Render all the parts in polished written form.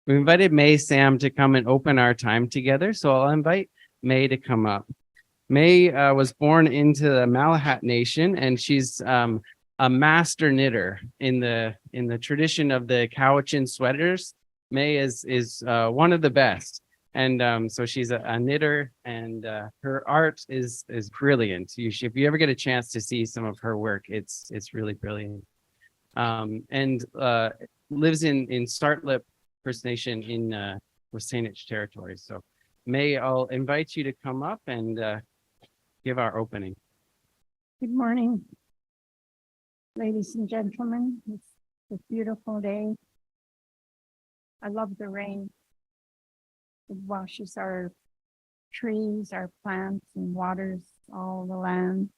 We invited May Sam to come and open our time together. So I'll invite May to come up. May was born into the Malahat Nation, and she's a master knitter in the tradition of the Cowichan sweaters. May is one of the best, and so she's a knitter, and her art is brilliant. If you ever get a chance to see some of her work, it's really brilliant. And lives in Startlip First Nation in Wasanich territory. So May, I'll invite you to come up and give our opening. Good morning, ladies and gentlemen. It's a beautiful day. I love the rain. It washes our trees, our plants, and waters all the land.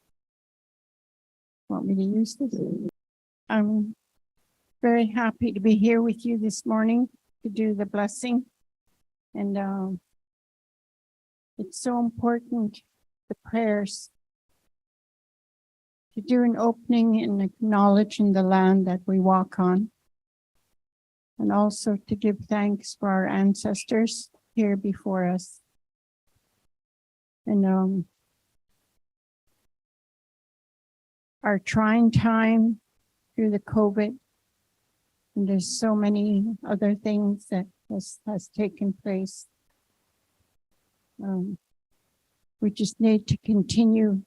Want me to use this? I'm very happy to be here with you this morning to do the blessing. And it's so important, the prayers, to do an opening and acknowledging the land that we walk on, and also to give thanks for our ancestors here before us. And our trying time through the COVID, and there's so many other things that has taken place. We just need to continue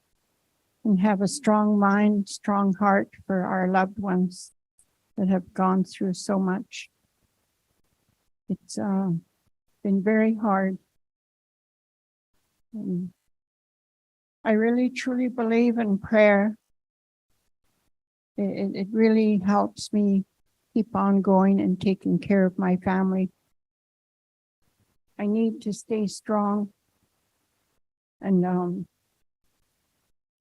and have a strong mind, strong heart for our loved ones that have gone through so much. It's been very hard. And I really truly believe in prayer. It really helps me keep on going and taking care of my family. I need to stay strong and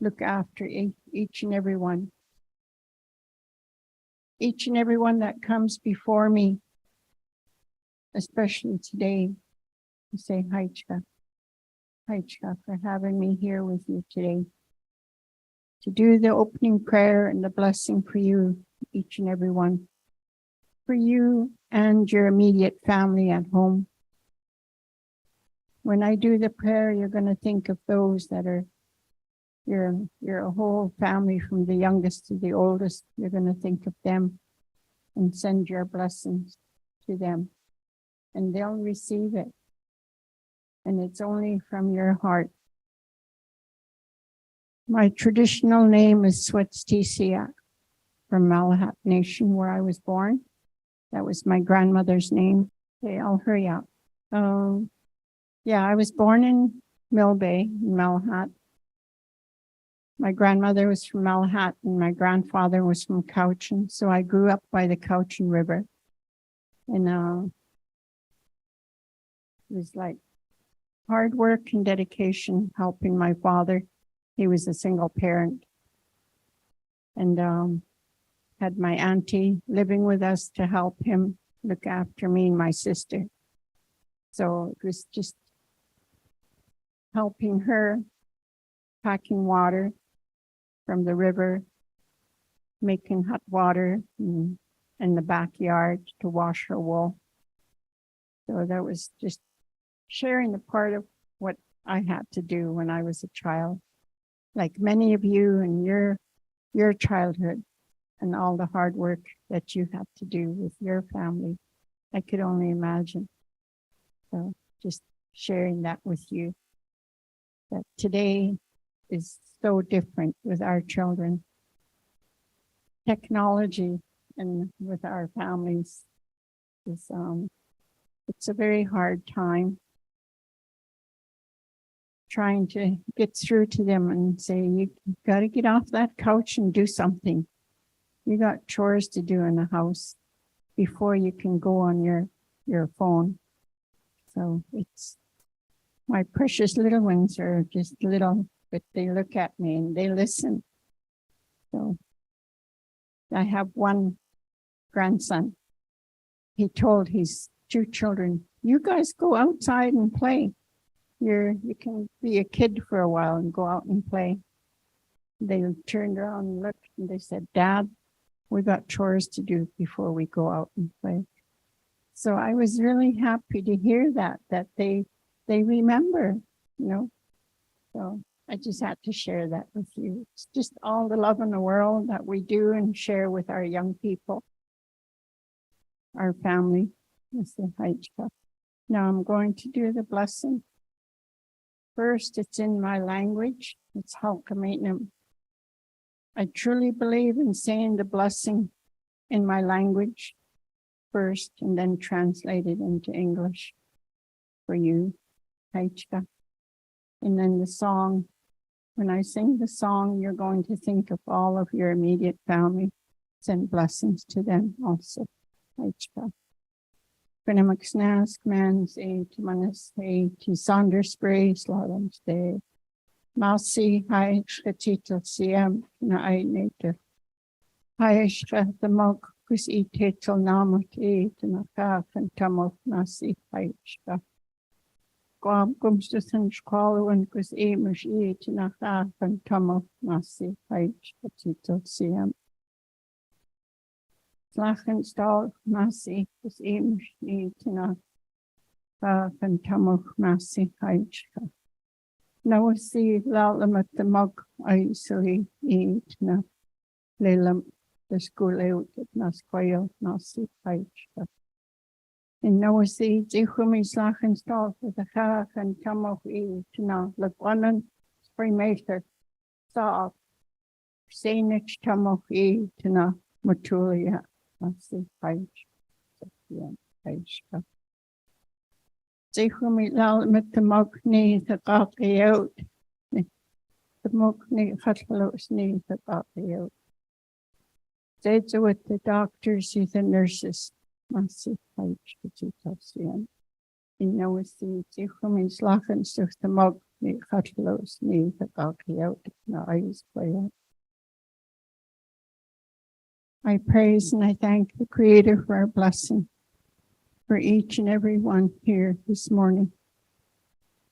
look after each and every one. Each and every one that comes before me, especially today, to say hi, Chika. Hi, Chika, for having me here with you today to do the opening prayer and the blessing for you, each and every one, for you and your immediate family at home. When I do the prayer, you're going to think of those that are your whole family, from the youngest to the oldest. You're going to think of them and send your blessings to them, and they'll receive it. And it's only from your heart. My traditional name is Swetstisia from Malahat Nation, where I was born. That was my grandmother's name. Okay, I'll hurry up. Yeah, I was born in Mill Bay, in Malahat. My grandmother was from Malahat and my grandfather was from Cowichan. So I grew up by the Cowichan River. And it was like hard work and dedication helping my father. He was a single parent. And had my auntie living with us to help him look after me and my sister. So it was just helping her, packing water from the river, making hot water in the backyard to wash her wool. So that was just sharing the part of what I had to do when I was a child. Like many of you in your childhood and all the hard work that you had to do with your family, I could only imagine. So just sharing that with you, that today is so different with our children. Technology and with our families is, it's a very hard time trying to get through to them and say, you got to get off that couch and do something. You got chores to do in the house before you can go on your phone. So it's, my precious little ones are just little, but they look at me and they listen. So I have one grandson. He told his two children, you guys go outside and play. You can be a kid for a while and go out and play. They turned around and looked and they said, Dad, we got chores to do before we go out and play. So I was really happy to hear that they remember, you know. So I just had to share that with you. It's just all the love in the world that we do and share with our young people, our family. Now I'm going to do the blessing. First, it's in my language. It's Halkamenam. I truly believe in saying the blessing in my language first and then translate it into English for you, Haichka. And then the song, when I sing the song, you're going to think of all of your immediate family. Send blessings to them also, Haichka. Pinamaxnas, commands a to manas a to sonder spray, slalom stay. Masi, Haichka, titel CM, na I native. Haichka, the mug. Kus I titel namut e to nakaf and tamok nasi Haichka. Gwam gumstus and squallow and kus e mush e to nakaf and tamok nasi Haichka, titel CM. Slachenstal nasi kus e mush e to nakaf and tamok nasi Haichka. Now see lalam at the mug easily e to na lelam. The school out at Nasquail, Nasi Haichka. And now see Jichumi Slachen stall for the Hach and Tamoch E to now Laguanan, Springmaker, Saw, Sainich Tamoch E to now Matulia, Nasi Haichka. Jichumi Lal met the Mokni, the Gaki out. The Mokni Hatlos knee, the Gaki out. That's with the doctors and the nurses. Massive Haichka. You know, it's the Tichumis Lachen, so the mug, the Hatlos, knee, the Gaki out, the eyes play out. I praise and I thank the Creator for our blessing for each and every one here this morning.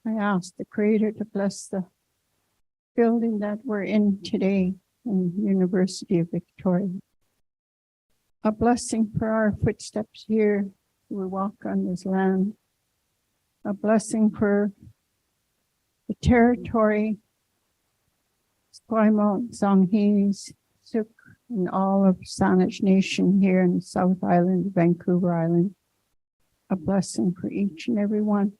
I ask the Creator to bless the building that we're in today in University of Victoria. A blessing for our footsteps here. We walk on this land. A blessing for the territory, Esquimalt, Songhees, Suk, and all of Saanich Nation here in the South Island, Vancouver Island. A blessing for each and every one.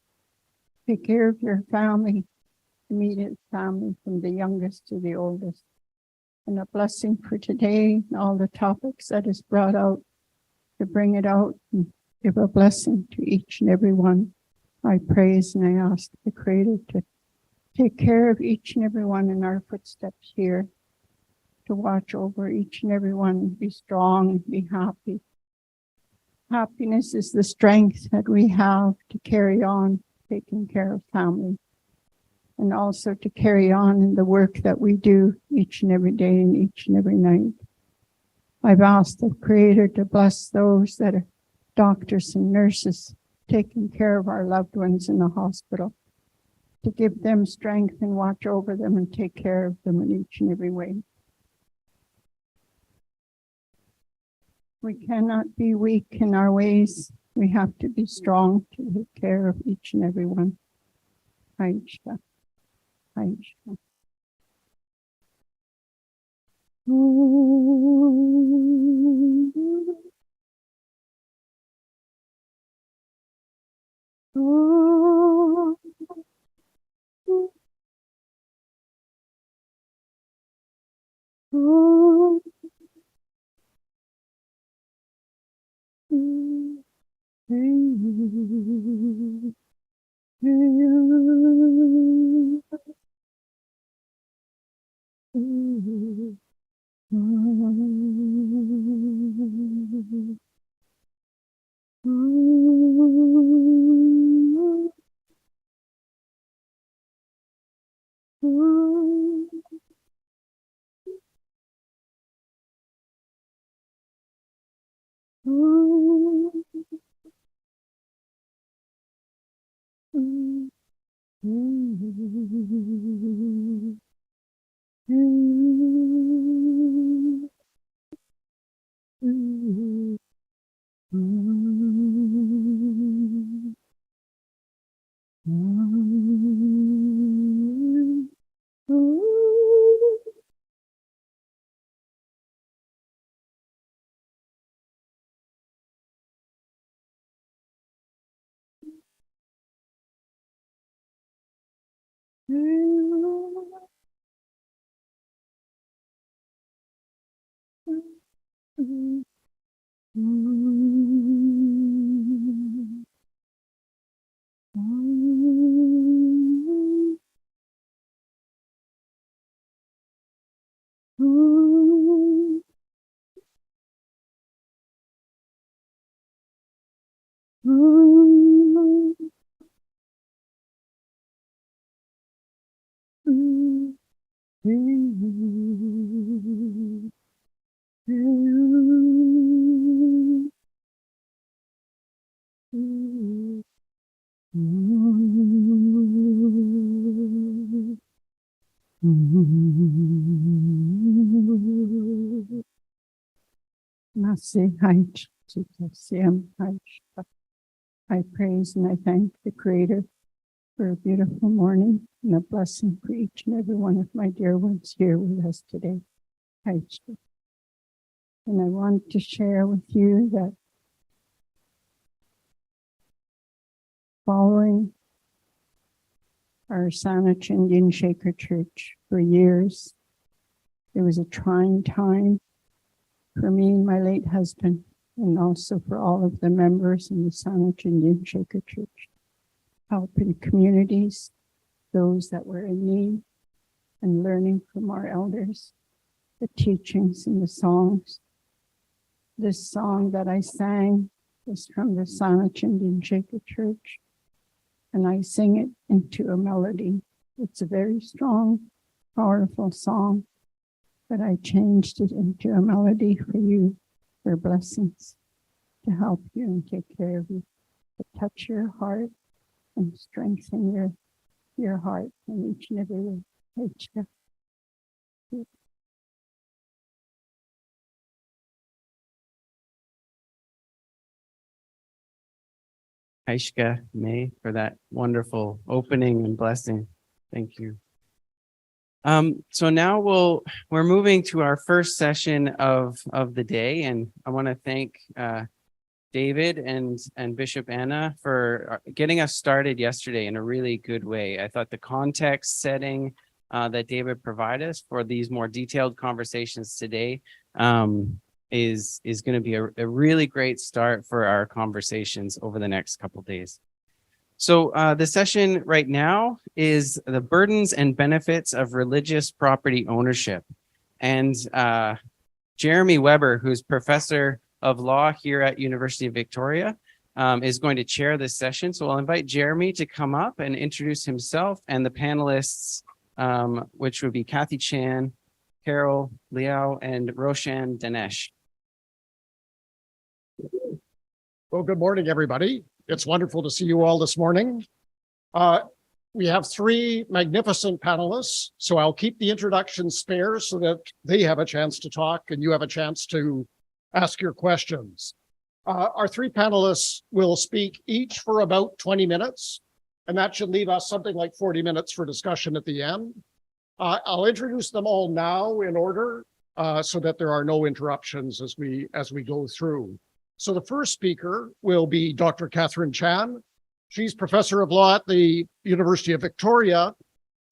Take care of your family, immediate family, from the youngest to the oldest. And a blessing for today, all the topics that is brought out, to bring it out and give a blessing to each and every one. I praise and I ask the Creator to take care of each and every one in our footsteps here, to watch over each and every one, be strong, be happy. Happiness is the strength that we have to carry on taking care of family. And also to carry on in the work that we do each and every day and each and every night. I've asked the Creator to bless those that are doctors and nurses taking care of our loved ones in the hospital, to give them strength and watch over them and take care of them in each and every way. We cannot be weak in our ways. We have to be strong to take care of each and every one. Haichka. Haichka. I praise and I thank the Creator for a beautiful morning and a blessing for each and every one of my dear ones here with us today. And I want to share with you that following our Saanich Indian Shaker Church for years, it was a trying time for me and my late husband, and also for all of the members in the Saanich Indian Shaker Church, helping communities, those that were in need, and learning from our elders, the teachings and the songs. This song that I sang is from the Saanich Indian Shaker Church, and I sing it into a melody. It's a very strong, powerful song, but I changed it into a melody for you, for blessings, to help you and take care of you, to touch your heart and strengthen your heart in each and every way. Aishka, May, for that wonderful opening and blessing. Thank you. So now we're moving to our first session of the day, and I want to thank David and Bishop Anna for getting us started yesterday in a really good way. I thought the context setting that David provided us for these more detailed conversations today is going to be a really great start for our conversations over the next couple of days. So the session right now is the burdens and benefits of religious property ownership. And Jeremy Weber, who's professor of law here at University of Victoria, is going to chair this session. So I'll invite Jeremy to come up and introduce himself and the panelists, which would be Kathy Chan, Carol, Liao, and Roshan, Danesh. Well, good morning, everybody. It's wonderful to see you all this morning. We have three magnificent panelists, so I'll keep the introduction spare so that they have a chance to talk and you have a chance to ask your questions. Our three panelists will speak each for about 20 minutes, and that should leave us something like 40 minutes for discussion at the end. I'll introduce them all now in order so that there are no interruptions as we go through. So the first speaker will be Dr. Catherine Chan. She's professor of law at the University of Victoria.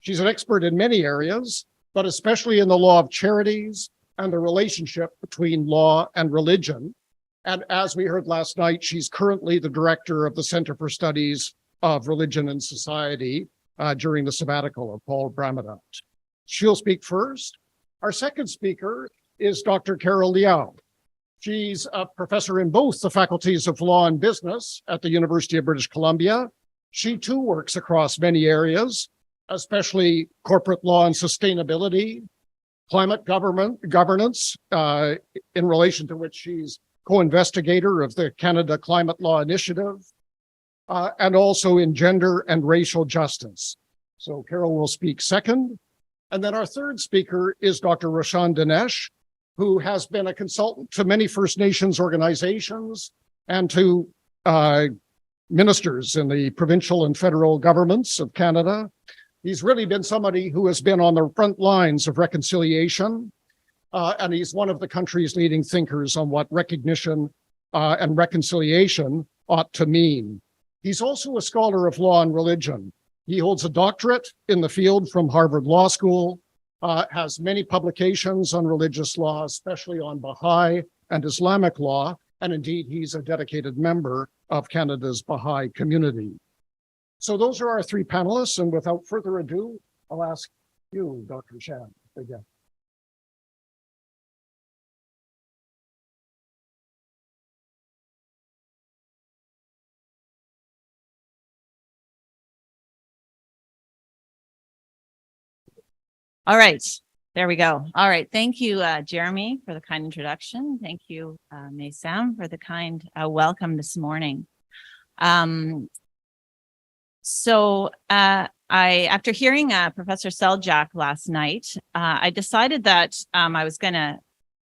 She's an expert in many areas, but especially in the law of charities and the relationship between law and religion. And as we heard last night, she's currently the director of the Center for Studies of Religion and Society during the sabbatical of Paul Bramadot. She'll speak first. Our second speaker is Dr. Carol Liao. She's a professor in both the faculties of law and business at the University of British Columbia. She too works across many areas, especially corporate law and sustainability, climate governance, in relation to which she's co-investigator of the Canada Climate Law Initiative, and also in gender and racial justice. So Carol will speak second. And then our third speaker is Dr. Roshan Danesh, who has been a consultant to many First Nations organizations and to ministers in the provincial and federal governments of Canada. He's really been somebody who has been on the front lines of reconciliation, and he's one of the country's leading thinkers on what recognition and reconciliation ought to mean. He's also a scholar of law and religion. He holds a doctorate in the field from Harvard Law School, has many publications on religious law, especially on Baha'i and Islamic law, and indeed, he's a dedicated member of Canada's Baha'i community. So those are our three panelists, and without further ado, I'll ask you, Dr. Shan, to begin. All right, there we go. All right, thank you, Jeremy, for the kind introduction. Thank you, Sam, for the kind welcome this morning. After hearing Professor Seljak last night, I decided that I was going to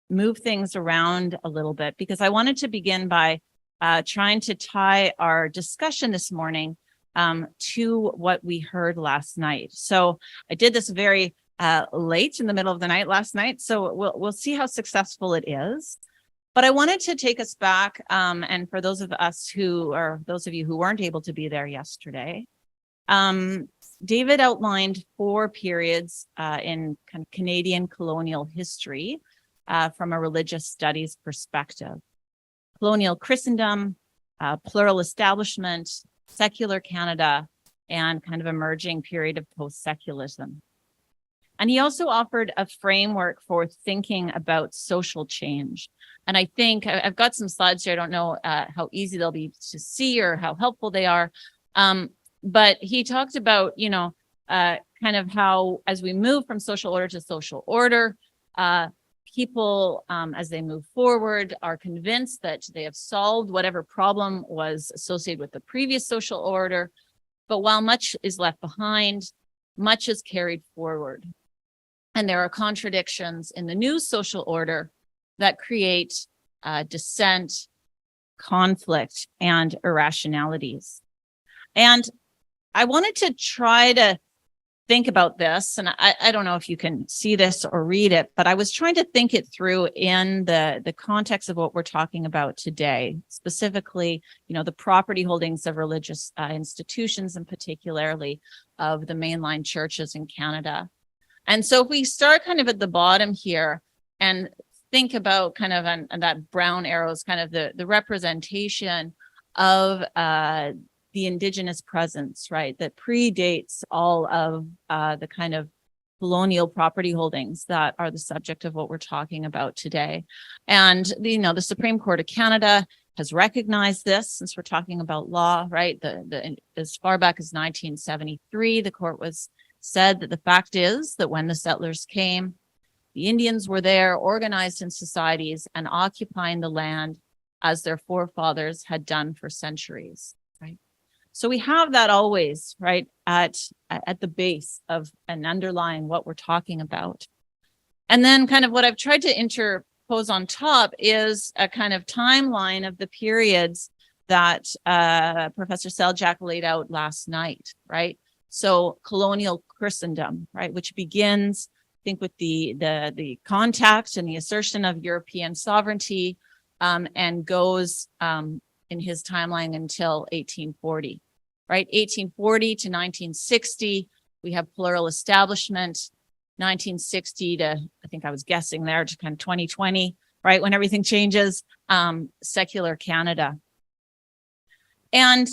move things around a little bit because I wanted to begin by trying to tie our discussion this morning to what we heard last night. So I did this very late in the middle of the night last night, so we'll see how successful it is. But I wanted to take us back, and for those of you who weren't able to be there yesterday, David outlined 4 periods in kind of Canadian colonial history from a religious studies perspective: colonial Christendom, plural establishment, secular Canada, and kind of emerging period of post-secularism. And he also offered a framework for thinking about social change. And I think I've got some slides here. I don't know how easy they'll be to see or how helpful they are. But he talked about, kind of how as we move from social order to social order, people, as they move forward, are convinced that they have solved whatever problem was associated with the previous social order. But while much is left behind, much is carried forward. And there are contradictions in the new social order that create dissent, conflict, and irrationalities. And I wanted to try to think about this, and I don't know if you can see this or read it, but I was trying to think it through in the context of what we're talking about today, specifically, the property holdings of religious institutions, and particularly of the mainline churches in Canada. And so if we start kind of at the bottom here and think about kind of and that brown arrow is kind of the representation of the Indigenous presence, right, that predates all of the kind of colonial property holdings that are the subject of what we're talking about today. And the Supreme Court of Canada has recognized this, since we're talking about law, right? As far back as 1973, the court said that the fact is that when the settlers came, the Indians were there, organized in societies and occupying the land as their forefathers had done for centuries, right? So we have that always, right, at the base of and underlying what we're talking about. And then kind of what I've tried to interpose on top is a kind of timeline of the periods that Professor Seljak laid out last night, right? So colonial Christendom, right, which begins, I think, with the contact and the assertion of European sovereignty, and goes in his timeline until 1840, right? 1840 to 1960, we have plural establishment. 1960 to, I think I was guessing there, to kind of 2020, right, when everything changes, secular Canada. And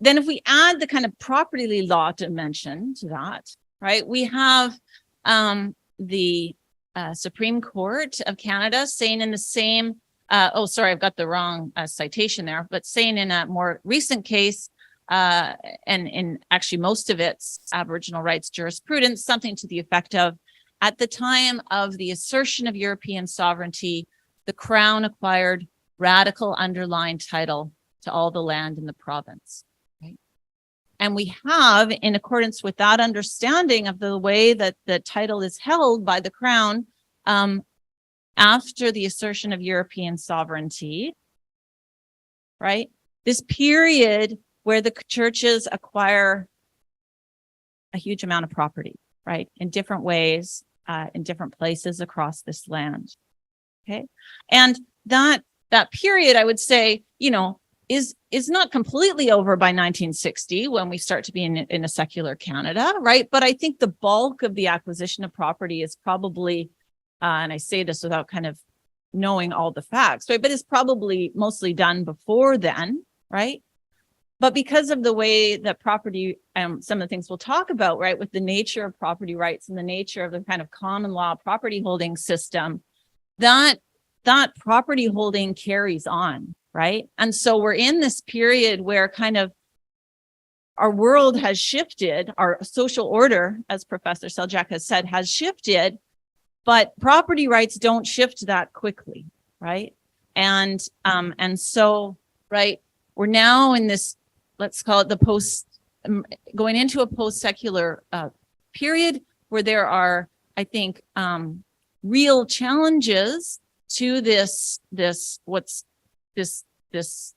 then if we add the kind of property law dimension to that, right, we have the Supreme Court of Canada saying in the same, I've got the wrong citation there, but saying in a more recent case, and in actually most of its Aboriginal rights jurisprudence, something to the effect of, at the time of the assertion of European sovereignty, the Crown acquired radical underlying title to all the land in the province. And we have, in accordance with that understanding of the way that the title is held by the Crown, after the assertion of European sovereignty, right, this period where the churches acquire a huge amount of property, right, in different ways, in different places across this land. Okay. And that period, I would say, is not completely over by 1960 when we start to be in a secular Canada, right? But I think the bulk of the acquisition of property is probably, and I say this without kind of knowing all the facts, right? But it's probably mostly done before then, right? But because of the way that property, some of the things we'll talk about, right, with the nature of property rights and the nature of the kind of common law property holding system, that property holding carries on, right? And so we're in this period where kind of our world has shifted, our social order, as Professor Seljak has said, has shifted, but property rights don't shift that quickly, right? And so, right, we're now in this, let's call it the going into a post-secular period where there are, I think, real challenges to this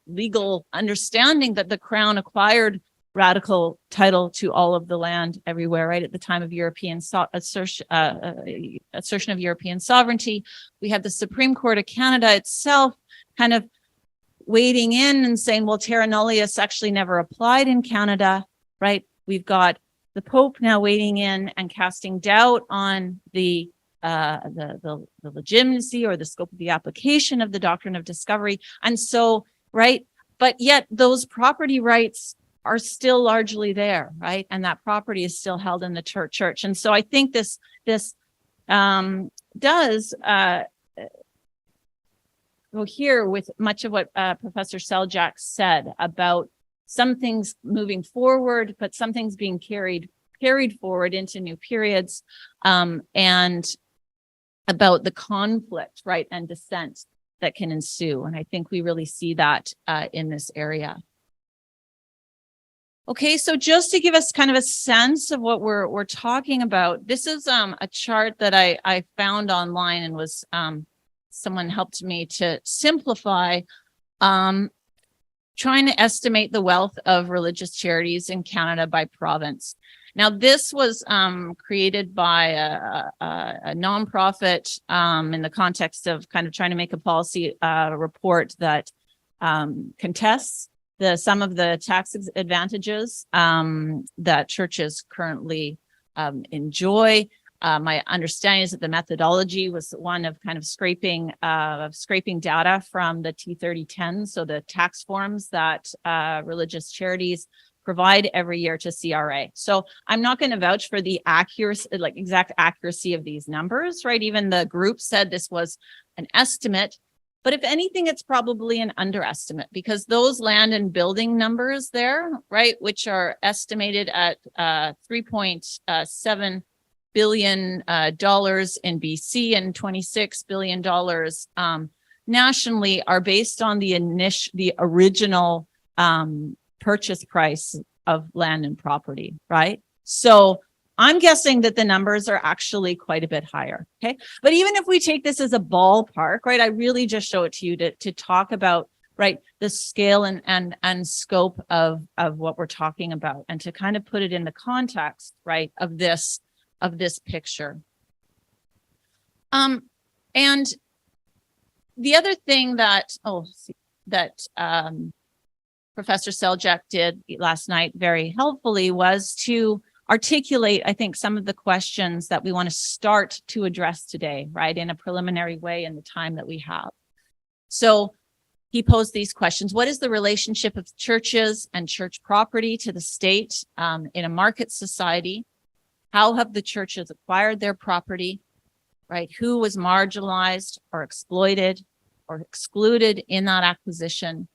legal understanding that the Crown acquired radical title to all of the land everywhere, right? At the time of European assertion of European sovereignty, we have the Supreme Court of Canada itself kind of wading in and saying, well, terra nullius actually never applied in Canada, right? We've got the Pope now wading in and casting doubt on the legitimacy or the scope of the application of the doctrine of discovery. And so, right, but yet those property rights are still largely there, right? And that property is still held in the church. And so I think this does go here with much of what Professor Seljak said about some things moving forward, but some things being carried forward into new periods, and about the conflict, right, and dissent that can ensue. And I think we really see that in this area. Okay, so just to give us kind of a sense of what we're talking about, this is a chart that I found online and was someone helped me to simplify, trying to estimate the wealth of religious charities in Canada by province. Now, this was created by a nonprofit in the context of kind of trying to make a policy report that contests some of the tax advantages that churches currently enjoy. My understanding is that the methodology was one of kind of scraping data from the T3010, so the tax forms that religious charities provide every year to CRA. So I'm not going to vouch for the accuracy, like exact accuracy of these numbers, right? Even the group said this was an estimate. But if anything, it's probably an underestimate, because those land and building numbers there, right, which are estimated at $3.7 billion in BC and $26 billion nationally, are based on the original purchase price of land and property, right? So I'm guessing that the numbers are actually quite a bit higher, okay? But even if we take this as a ballpark, right, I really just show it to you to talk about, right, the scale and scope of what we're talking about, and to kind of put it in the context, right, of this picture. And the other thing that Professor Seljak did last night very helpfully was to articulate, I think, some of the questions that we want to start to address today, right, in a preliminary way in the time that we have. So he posed these questions. What is the relationship of churches and church property to the state in a market society? How have the churches acquired their property, right? Who was marginalized or exploited or excluded in that acquisition?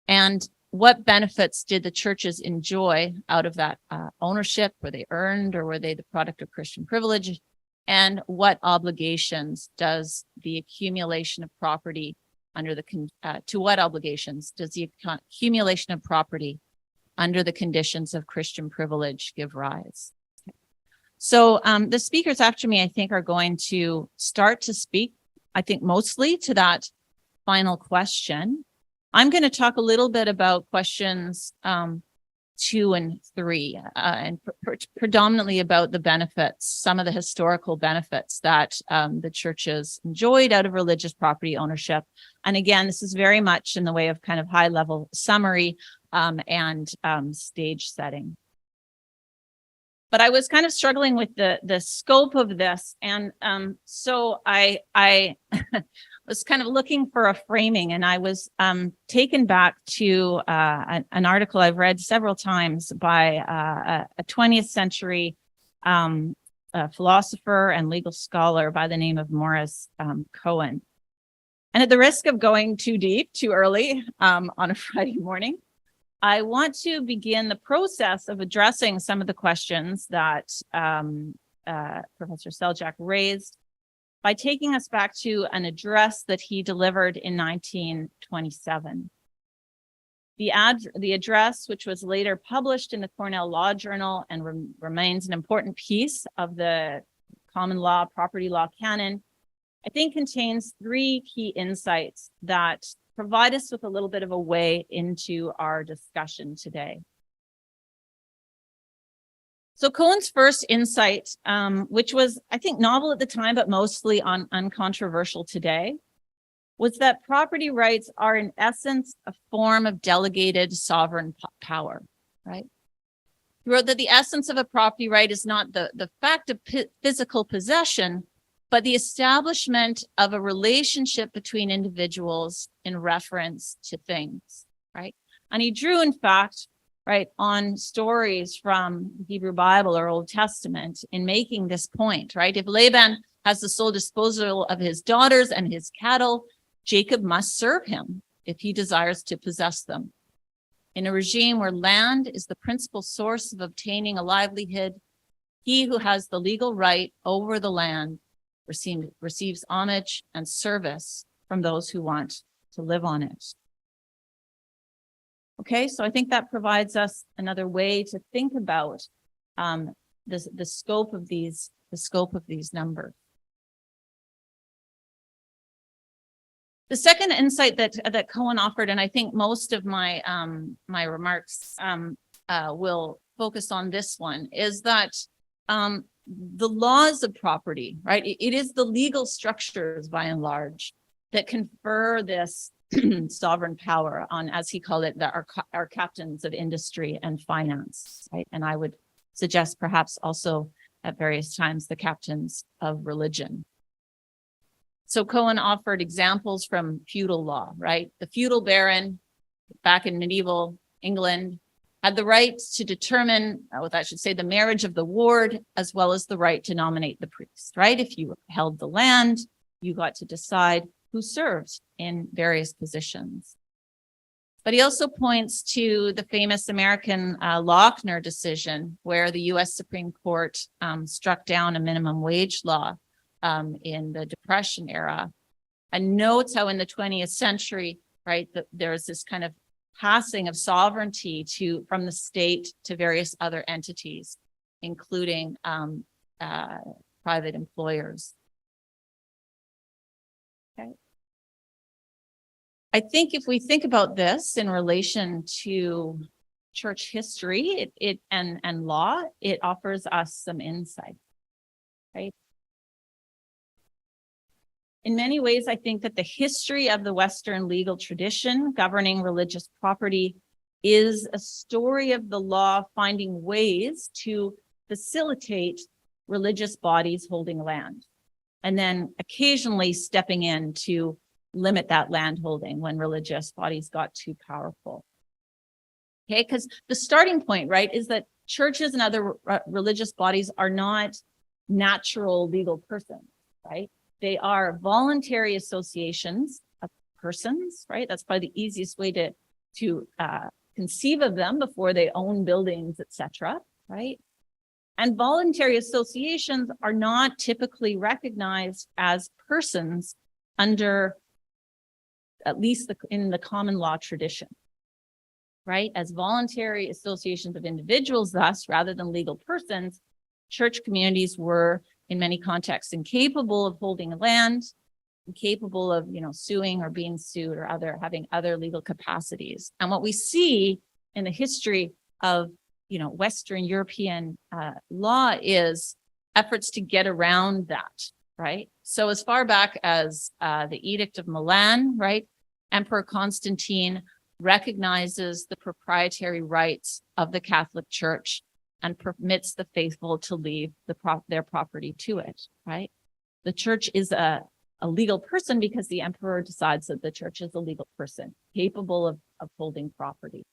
And what benefits did the churches enjoy out of that ownership? Were they earned, or were they the product of Christian privilege? And what obligations does the accumulation of property to what obligations does the accumulation of property under the conditions of Christian privilege give rise? So the speakers after me, I think, are going to start to speak, I think, mostly to that final question. I'm going to talk a little bit about questions 2 and 3, and predominantly about the benefits, some of the historical benefits that the churches enjoyed out of religious property ownership. And again, this is very much in the way of kind of high-level summary and stage setting. But I was kind of struggling with the scope of this. And so I was kind of looking for a framing, and I was taken back to an article I've read several times by a 20th century philosopher and legal scholar by the name of Morris Cohen. And at the risk of going too deep, too early on a Friday morning, I want to begin the process of addressing some of the questions that Professor Seljak raised by taking us back to an address that he delivered in 1927. The address, which was later published in the Cornell Law Journal and remains an important piece of the common law, property law canon, I think contains three key insights that provide us with a little bit of a way into our discussion today. So Cohen's first insight, which was, I think, novel at the time, but mostly uncontroversial today, was that property rights are in essence a form of delegated sovereign power, right? He wrote that the essence of a property right is not the fact of physical possession, but the establishment of a relationship between individuals in reference to things, right? And he drew, in fact, right, on stories from the Hebrew Bible or Old Testament in making this point, right? If Laban has the sole disposal of his daughters and his cattle, Jacob must serve him if he desires to possess them. In a regime where land is the principal source of obtaining a livelihood, he who has the legal right over the land receives homage and service from those who want to live on it. Okay, so I think that provides us another way to think about the scope of these numbers. The second insight that Cohen offered, and I think most of my my remarks will focus on this one, is that the laws of property, right? It is the legal structures, by and large, that confer this sovereign power on, as he called it, our captains of industry and finance, right? And I would suggest perhaps also at various times the captains of religion. So Cohen offered examples from feudal law, right? The feudal baron back in medieval England had the right to determine, I should say, the marriage of the ward, as well as the right to nominate the priest, right? If you held the land, you got to decide who served in various positions. But he also points to the famous American Lochner decision, where the U.S. Supreme Court struck down a minimum wage law in the Depression era, and notes how in the 20th century, right, there's this kind of passing of sovereignty from the state to various other entities, including private employers. Okay. I think if we think about this in relation to church history and law, it offers us some insight, right? In many ways, I think that the history of the Western legal tradition governing religious property is a story of the law finding ways to facilitate religious bodies holding land, and then occasionally stepping in to limit that land holding when religious bodies got too powerful. Okay, because the starting point, right, is that churches and other religious bodies are not natural legal persons, right? They are voluntary associations of persons, right? That's probably the easiest way to conceive of them before they own buildings, etc., right? And voluntary associations are not typically recognized as persons under, at least in the common law tradition, right? As voluntary associations of individuals, thus, rather than legal persons, church communities were in many contexts incapable of holding land, incapable of, suing or being sued or having other legal capacities. And what we see in the history of, Western European law is efforts to get around that, right? So as far back as the Edict of Milan, right, Emperor Constantine recognizes the proprietary rights of the Catholic Church and permits the faithful to leave their property to it, right? The church is a legal person because the emperor decides that the church is a legal person capable of holding property.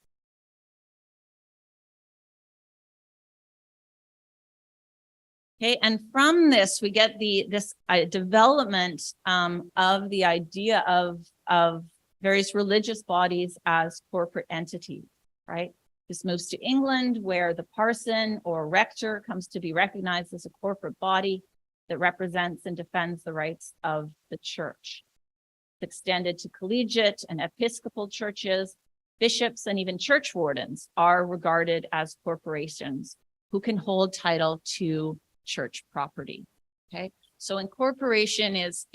Okay, and from this we get this development of the idea of various religious bodies as corporate entities, right? This moves to England, where the parson or rector comes to be recognized as a corporate body that represents and defends the rights of the church. It's extended to collegiate and episcopal churches. Bishops and even church wardens are regarded as corporations who can hold title to church property. Okay, so incorporation is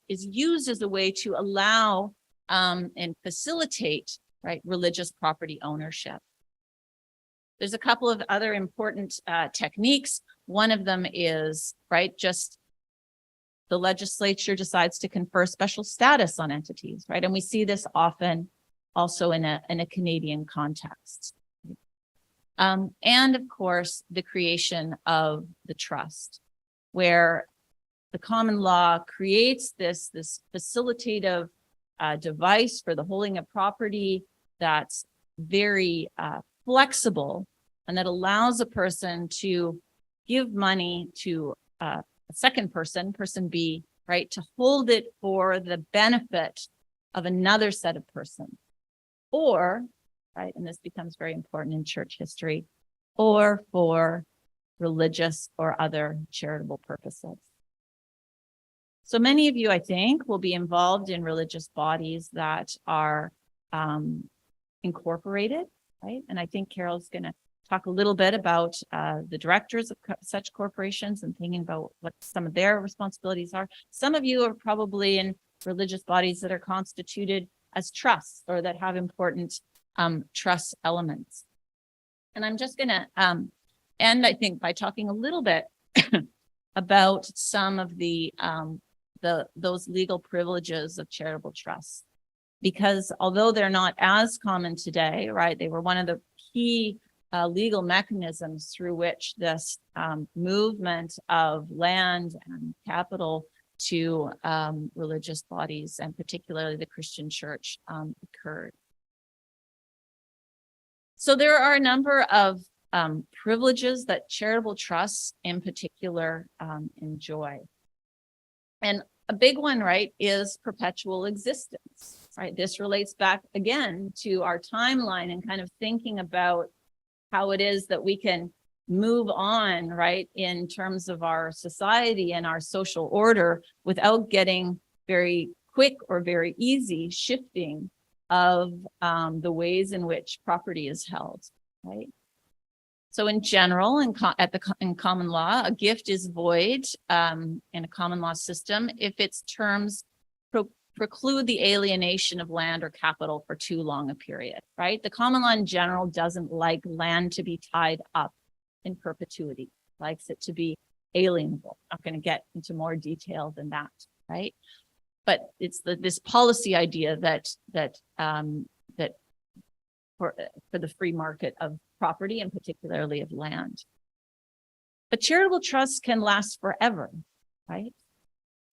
used as a way to allow and facilitate, right, religious property ownership. There's a couple of other important techniques. One of them is, right, just the legislature decides to confer special status on entities, right? And we see this often also in a Canadian context. And of course, the creation of the trust, where the common law creates this facilitative device for the holding of property that's very flexible, and that allows a person to give money to a second person, person B, right, to hold it for the benefit of another set of persons, or, right, and this becomes very important in church history, or for religious or other charitable purposes. So many of you, I think, will be involved in religious bodies that are incorporated, right? And I think Carol's going to talk a little bit about the directors of such corporations and thinking about what some of their responsibilities are. Some of you are probably in religious bodies that are constituted as trusts or that have important trust elements. And I'm just going to end, I think, by talking a little bit about some of those legal privileges of charitable trusts, because although they're not as common today, right, they were one of the key legal mechanisms through which this movement of land and capital to religious bodies, and particularly the Christian church, occurred. So there are a number of privileges that charitable trusts in particular enjoy. And a big one, right, is perpetual existence, right? This relates back again to our timeline and kind of thinking about how it is that we can move on, right, in terms of our society and our social order without getting very quick or very easy shifting of the ways in which property is held, right? So in general, in common law, a gift is void in a common law system if its terms preclude the alienation of land or capital for too long a period, right? The common law in general doesn't like land to be tied up in perpetuity, likes it to be alienable. I'm not going to get into more detail than that, right? But it's this policy idea that for the free market of property and particularly of land. But charitable trusts can last forever, right?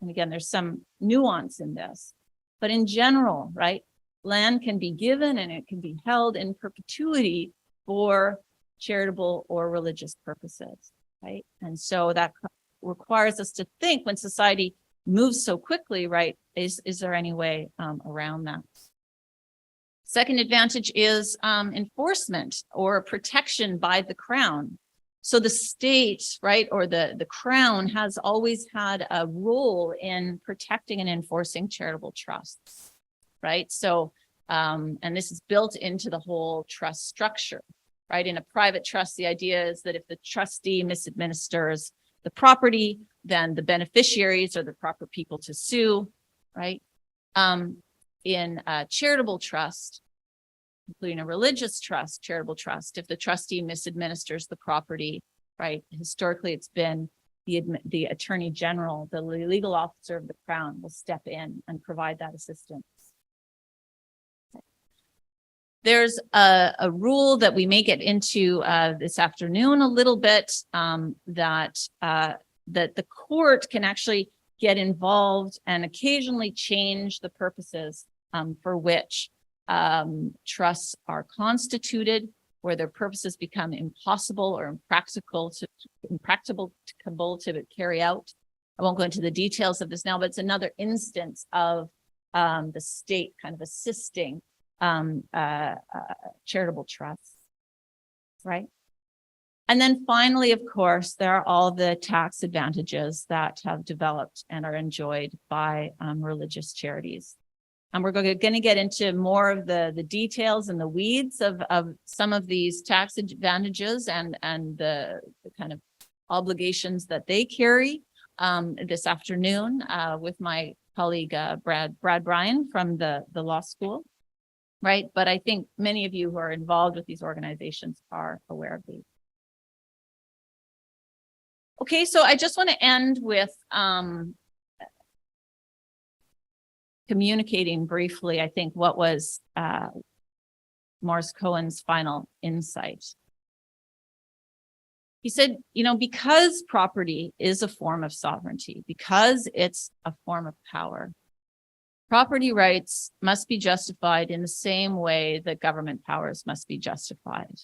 And again, there's some nuance in this, but in general, right, land can be given and it can be held in perpetuity for charitable or religious purposes, right? And so that requires us to think, when society moves so quickly, right, is there any way around that? Second advantage is enforcement or protection by the crown. So the state, right, or the crown has always had a role in protecting and enforcing charitable trusts, right? So, and this is built into the whole trust structure, right? In a private trust, the idea is that if the trustee misadministers the property, then the beneficiaries are the proper people to sue, right? In a charitable trust, including a religious trust, charitable trust, if the trustee misadministers the property, right, historically it's been the attorney general, the legal officer of the crown will step in and provide that assistance. There's a rule that we may get into this afternoon a little bit, that the court can actually get involved and occasionally change the purposes for which trusts are constituted, where their purposes become impossible or impractical to carry out. I won't go into the details of this now, but it's another instance of the state kind of assisting charitable trusts, right? And then finally, of course, there are all the tax advantages that have developed and are enjoyed by religious charities. And we're going to get into more of the details and the weeds of some of these tax advantages and the kind of obligations that they carry this afternoon with my colleague Brad Bryan from the law school, right? But I think many of you who are involved with these organizations are aware of these. Okay, so I just want to end with communicating briefly, I think, what was Morris Cohen's final insight. He said, you know, because property is a form of sovereignty, because it's a form of power, property rights must be justified in the same way that government powers must be justified.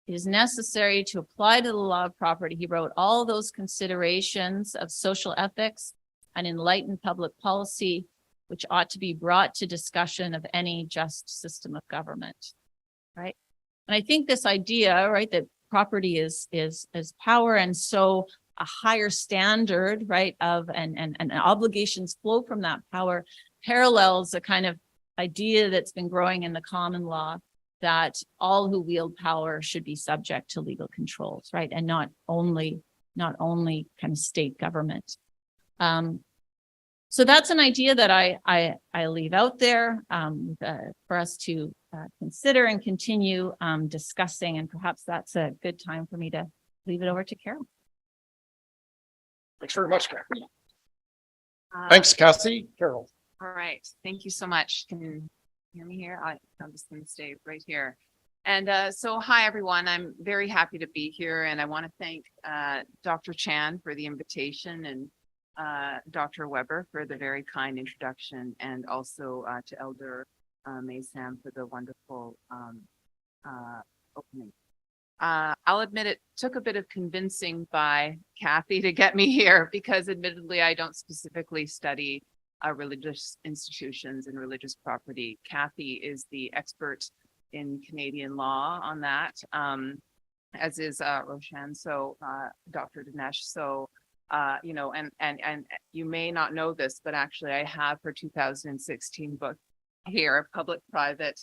It is necessary to apply to the law of property, he wrote, all those considerations of social ethics and enlightened public policy, which ought to be brought to discussion of any just system of government, right? And I think this idea, right, that property is power, and so a higher standard, right, of and obligations flow from that power, parallels a kind of idea that's been growing in the common law that all who wield power should be subject to legal controls, right, and not only kind of state government. So that's an idea that I leave out there for us to consider and continue discussing, and perhaps that's a good time for me to leave it over to Carol. Thanks very much, Kathy. Thanks, Kathy. Carol. All right. Thank you so much. Can you hear me here? I'm just going to stay right here. And so, hi, everyone. I'm very happy to be here. And I want to thank Dr. Chan for the invitation, and Dr. Weber for the very kind introduction, and also to Elder Maysam for the wonderful opening. I'll admit it took a bit of convincing by Kathy to get me here, because admittedly, I don't specifically study religious institutions and religious property. Kathy is the expert in Canadian law on that, as is Roshan, so Dr. Danesh. So, you know, and you may not know this, but actually I have her 2016 book here, Public-Private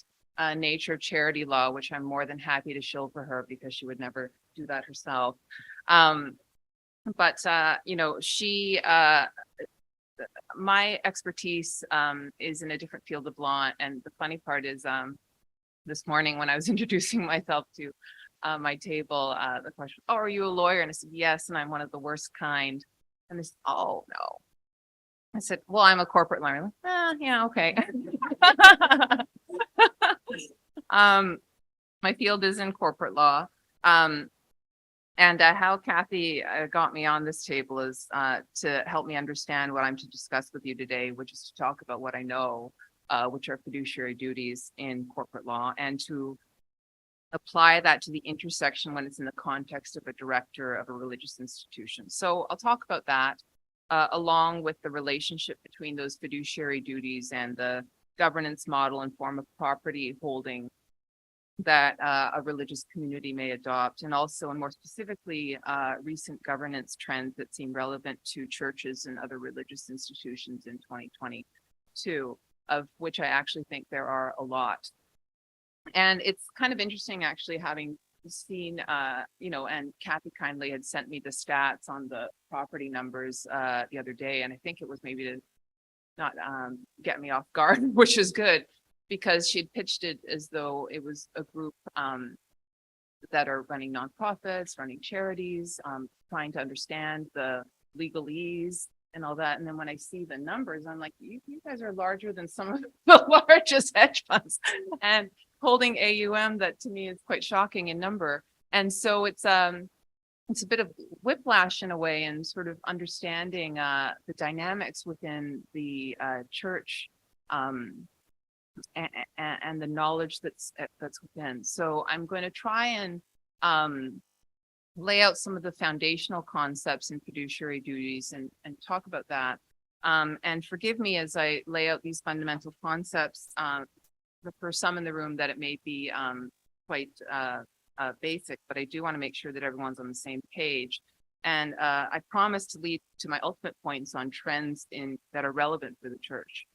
Nature Charity Law, which I'm more than happy to shill for her, because she would never do that herself. But you know, my expertise is in a different field of law. And the funny part is, this morning when I was introducing myself to my table, the question, oh, are you a lawyer? And I said, yes, and I'm one of the worst kind. And they said, oh, no. I said, well, I'm a corporate lawyer. Like, yeah, okay. My field is in corporate law. And how Kathy got me on this table is to help me understand what I'm to discuss with you today, which is to talk about what I know, which are fiduciary duties in corporate law, and to apply that to the intersection when it's in the context of a director of a religious institution. So I'll talk about that along with the relationship between those fiduciary duties and the governance model and form of property holding that a religious community may adopt, and also, and more specifically, recent governance trends that seem relevant to churches and other religious institutions in 2022, of which I actually think there are a lot. And it's kind of interesting, actually, having seen, you know, and Kathy kindly had sent me the stats on the property numbers the other day, and I think it was maybe to not get me off guard, which is good, because she'd pitched it as though it was a group that are running nonprofits, running charities, trying to understand the legalese and all that. And then when I see the numbers, I'm like, you guys are larger than some of the largest hedge funds, and holding AUM that to me is quite shocking in number. And so it's a bit of whiplash in a way, and sort of understanding the dynamics within the church, and the knowledge that's within. So I'm going to try and lay out some of the foundational concepts in fiduciary duties and talk about that. And forgive me as I lay out these fundamental concepts for some in the room that it may be quite basic, but I do want to make sure that everyone's on the same page. And I promise to lead to my ultimate points on trends that are relevant for the church.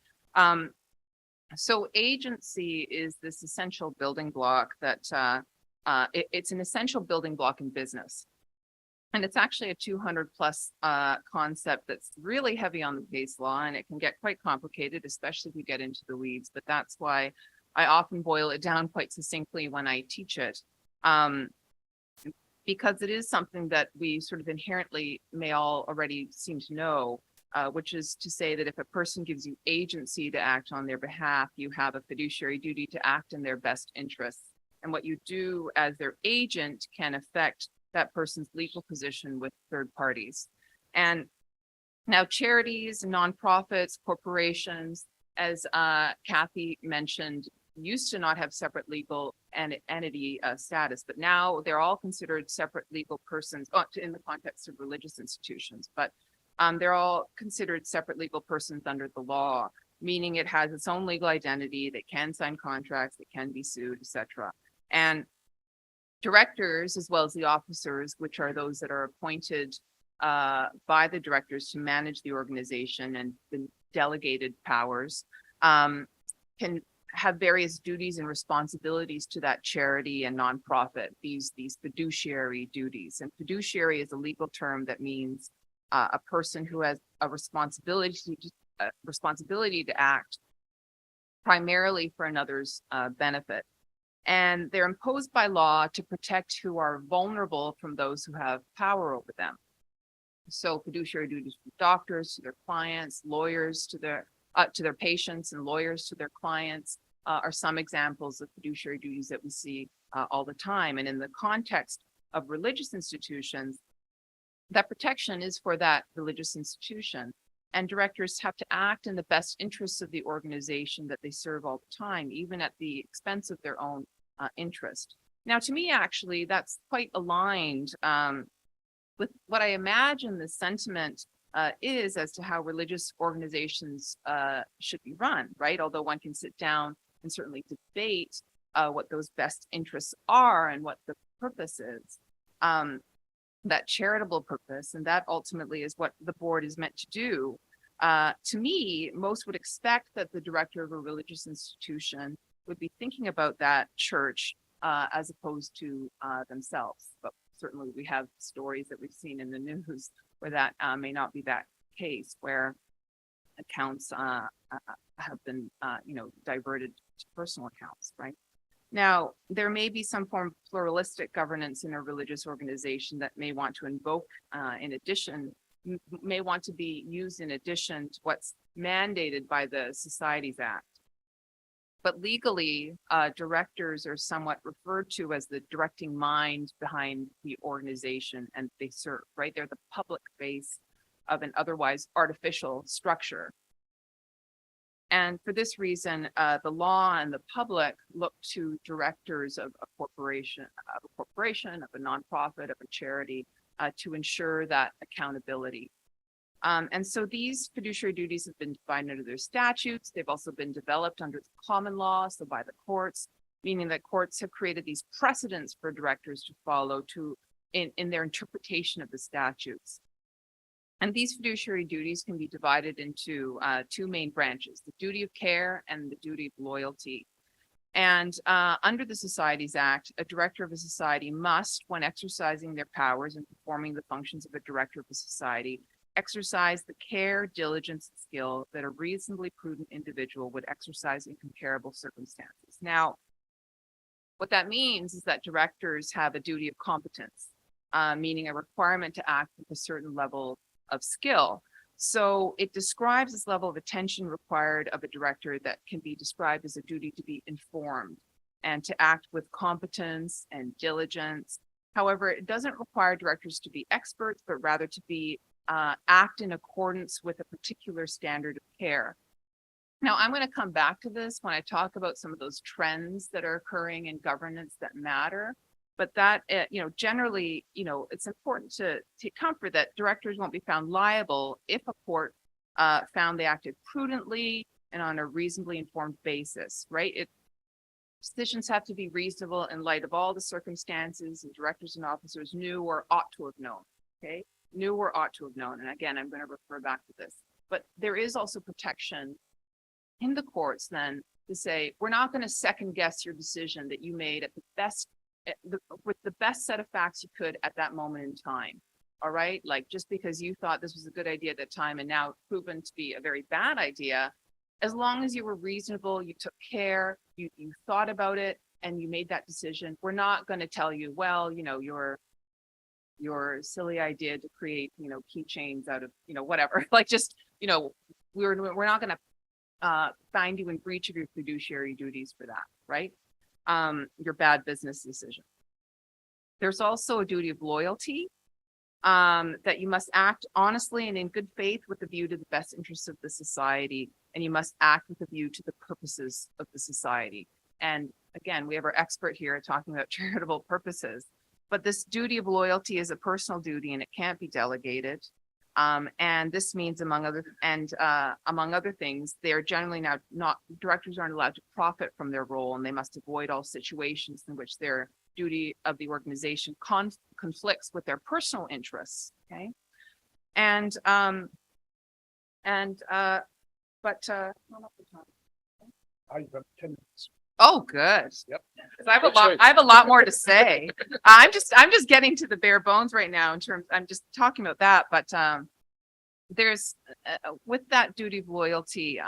So agency is this essential building block that it's an essential building block in business. And it's actually a 200 plus concept that's really heavy on the case law, and it can get quite complicated, especially if you get into the weeds. But that's why I often boil it down quite succinctly when I teach it, because it is something that we sort of inherently may all already seem to know, which is to say that if a person gives you agency to act on their behalf, you have a fiduciary duty to act in their best interests. And what you do as their agent can affect that person's legal position with third parties. And now charities, nonprofits, corporations, as Kathy mentioned, used to not have separate legal entity status, but now they're all considered separate legal persons in the context of religious institutions. But they're all considered separate legal persons under the law, meaning it has its own legal identity, that can sign contracts, that can be sued, etc. And directors, as well as the officers, which are those that are appointed by the directors to manage the organization and the delegated powers, can have various duties and responsibilities to that charity and nonprofit, these fiduciary duties. And fiduciary is a legal term that means a person who has a responsibility to act primarily for another's benefit. And they're imposed by law to protect who are vulnerable from those who have power over them. So fiduciary duties from doctors to their clients, lawyers to their patients, and lawyers to their clients are some examples of fiduciary duties that we see all the time. And in the context of religious institutions, that protection is for that religious institution. And directors have to act in the best interests of the organization that they serve all the time, even at the expense of their own interest. Now, to me, actually, that's quite aligned with what I imagine the sentiment is as to how religious organizations should be run, right? Although one can sit down and certainly debate what those best interests are and what the purpose is, that charitable purpose, and that ultimately is what the board is meant to do. To me, most would expect that the director of a religious institution would be thinking about that church as opposed to themselves. But certainly we have stories that we've seen in the news where that may not be that case, where accounts have been diverted to personal accounts, right? Now, there may be some form of pluralistic governance in a religious organization that may want to invoke may want to be used in addition to what's mandated by the Societies Act. But legally, directors are somewhat referred to as the directing mind behind the organization and they serve, right? They're the public face of an otherwise artificial structure. And for this reason, the law and the public look to directors of a corporation, of a nonprofit, of a charity, to ensure that accountability. And so these fiduciary duties have been defined under their statutes. They've also been developed under the common law, so by the courts, meaning that courts have created these precedents for directors to follow in their interpretation of the statutes. And these fiduciary duties can be divided into two main branches, the duty of care and the duty of loyalty. And under the Societies Act, a director of a society must, when exercising their powers and performing the functions of a director of a society, exercise the care, diligence, and skill that a reasonably prudent individual would exercise in comparable circumstances. Now, what that means is that directors have a duty of competence, meaning a requirement to act with a certain level of skill. So it describes this level of attention required of a director that can be described as a duty to be informed and to act with competence and diligence. However, it doesn't require directors to be experts, but rather to be act in accordance with a particular standard of care. Now, I'm going to come back to this when I talk about some of those trends that are occurring in governance that matter. But that, generally, it's important to take comfort that directors won't be found liable if a court found they acted prudently and on a reasonably informed basis, right? Decisions have to be reasonable in light of all the circumstances, and directors and officers knew or ought to have known, okay? Knew or ought to have known. And again, I'm going to refer back to this. But there is also protection in the courts then to say, we're not going to second guess your decision that you made at the best, with the best set of facts you could at that moment in time. All right. Like just because you thought this was a good idea at that time and now proven to be a very bad idea, as long as you were reasonable, you took care, you thought about it and you made that decision. We're not going to tell you, well, your silly idea to create, keychains out of, whatever, like just, we're not going to find you in breach of your fiduciary duties for that, right? Your bad business decision. There's also a duty of loyalty that you must act honestly and in good faith with a view to the best interests of the society, and you must act with a view to the purposes of the society. And again, we have our expert here talking about charitable purposes, but this duty of loyalty is a personal duty and it can't be delegated. And this means among other things, they are generally not directors aren't allowed to profit from their role, and they must avoid all situations in which their duty of the organization conflicts with their personal interests. Okay. Oh, good. Yep. 'Cause I have a lot more to say. I'm just getting to the bare bones right now in terms, I'm just talking about that, but there's with that duty of loyalty,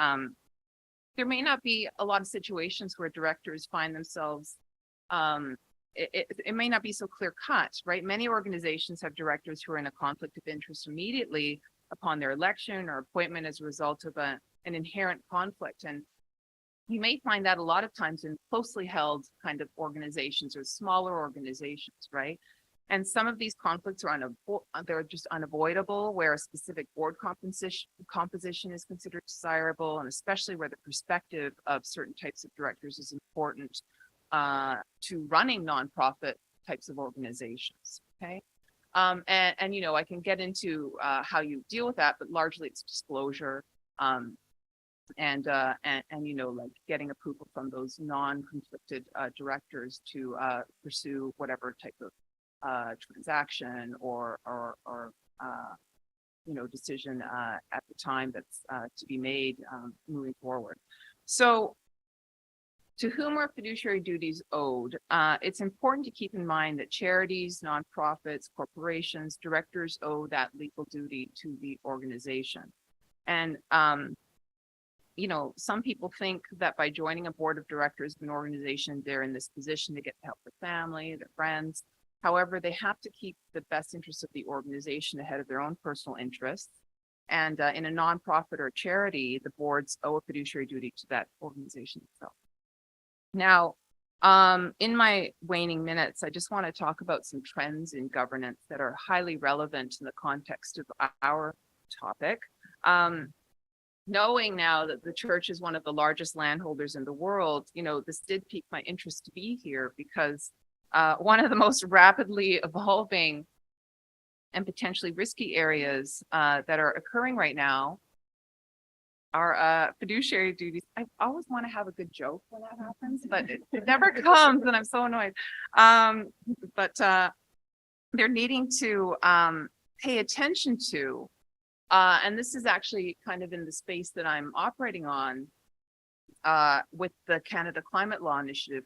there may not be a lot of situations where directors find themselves, it may not be so clear cut, right? Many organizations have directors who are in a conflict of interest immediately upon their election or appointment as a result of an inherent conflict. And you may find that a lot of times in closely held kind of organizations or smaller organizations, right? And some of these conflicts are they're just unavoidable, where a specific board composition is considered desirable, and especially where the perspective of certain types of directors is important to running nonprofit types of organizations. Okay. And I can get into how you deal with that, but largely it's disclosure. And like getting approval from those non-conflicted directors to pursue whatever type of transaction or decision at the time that's to be made moving forward. So to whom are fiduciary duties owed? It's important to keep in mind that charities, nonprofits, corporations, directors owe that legal duty to the organization. And some people think that by joining a board of directors of an organization, they're in this position to get to help their family, their friends. However, they have to keep the best interests of the organization ahead of their own personal interests. And in a nonprofit or charity, the boards owe a fiduciary duty to that organization itself. Now, in my waning minutes, I just want to talk about some trends in governance that are highly relevant in the context of our topic. Knowing now that the church is one of the largest landholders in the world, this did pique my interest to be here because one of the most rapidly evolving and potentially risky areas that are occurring right now are fiduciary duties. I always want to have a good joke when that happens, but it never comes, and I'm so annoyed. But they're needing to pay attention to. And this is actually kind of in the space that I'm operating on with the Canada Climate Law Initiative,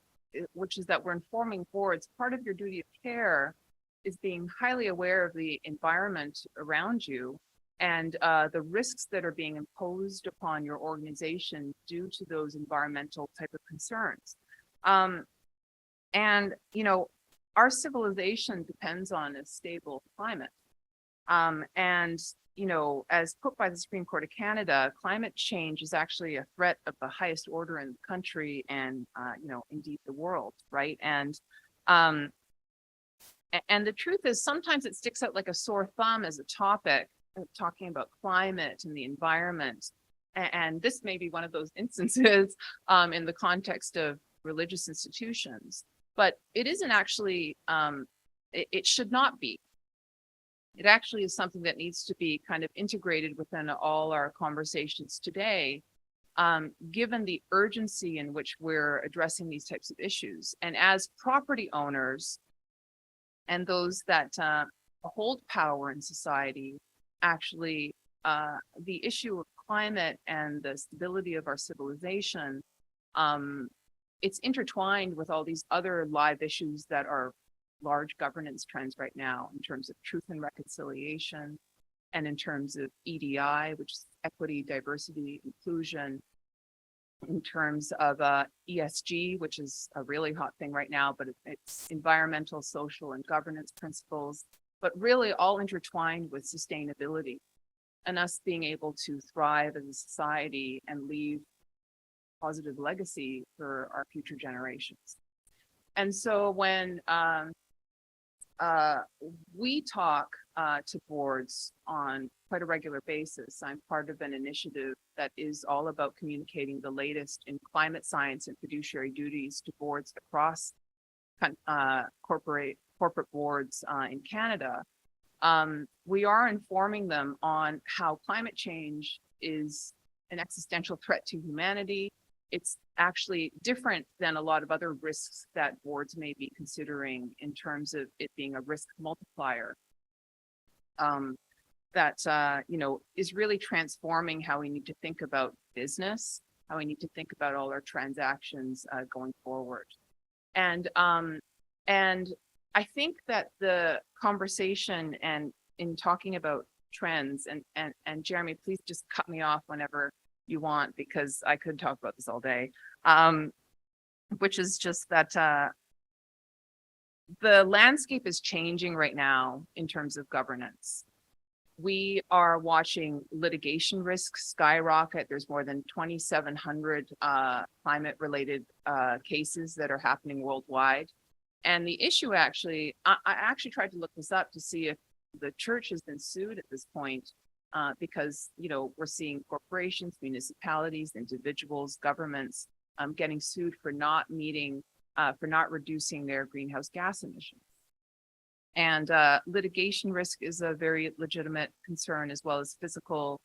which is that we're informing boards. Part of your duty of care is being highly aware of the environment around you and the risks that are being imposed upon your organization due to those environmental type of concerns. And our civilization depends on a stable climate. And as put by the Supreme Court of Canada, climate change is actually a threat of the highest order in the country and, indeed the world, right? Um, and the truth is sometimes it sticks out like a sore thumb as a topic, talking about climate and the environment. And this may be one of those instances in the context of religious institutions, but it isn't actually, it should not be. It actually is something that needs to be kind of integrated within all our conversations today, given the urgency in which we're addressing these types of issues. And as property owners and those that hold power in society, actually, the issue of climate and the stability of our civilization, it's intertwined with all these other live issues that are large governance trends right now in terms of truth and reconciliation, and in terms of EDI, which is equity, diversity, inclusion, in terms of ESG, which is a really hot thing right now, but it's environmental, social, and governance principles, but really all intertwined with sustainability and us being able to thrive as a society and leave positive legacy for our future generations. And so when we talk to boards on quite a regular basis, I'm part of an initiative that is all about communicating the latest in climate science and fiduciary duties to boards across corporate boards in Canada. We are informing them on how climate change is an existential threat to humanity. It's actually different than a lot of other risks that boards may be considering in terms of it being a risk multiplier. That is really transforming how we need to think about business, how we need to think about all our transactions going forward. And I think that the conversation and in talking about trends, and Jeremy, please just cut me off whenever you want, because I could talk about this all day, which is just that the landscape is changing right now in terms of governance. We are watching litigation risks skyrocket. There's more than 2,700 climate-related cases that are happening worldwide. And the issue actually, I actually tried to look this up to see if the church has been sued at this point, because, we're seeing corporations, municipalities, individuals, governments getting sued for not meeting, for not reducing their greenhouse gas emissions. And litigation risk is a very legitimate concern, as well as physical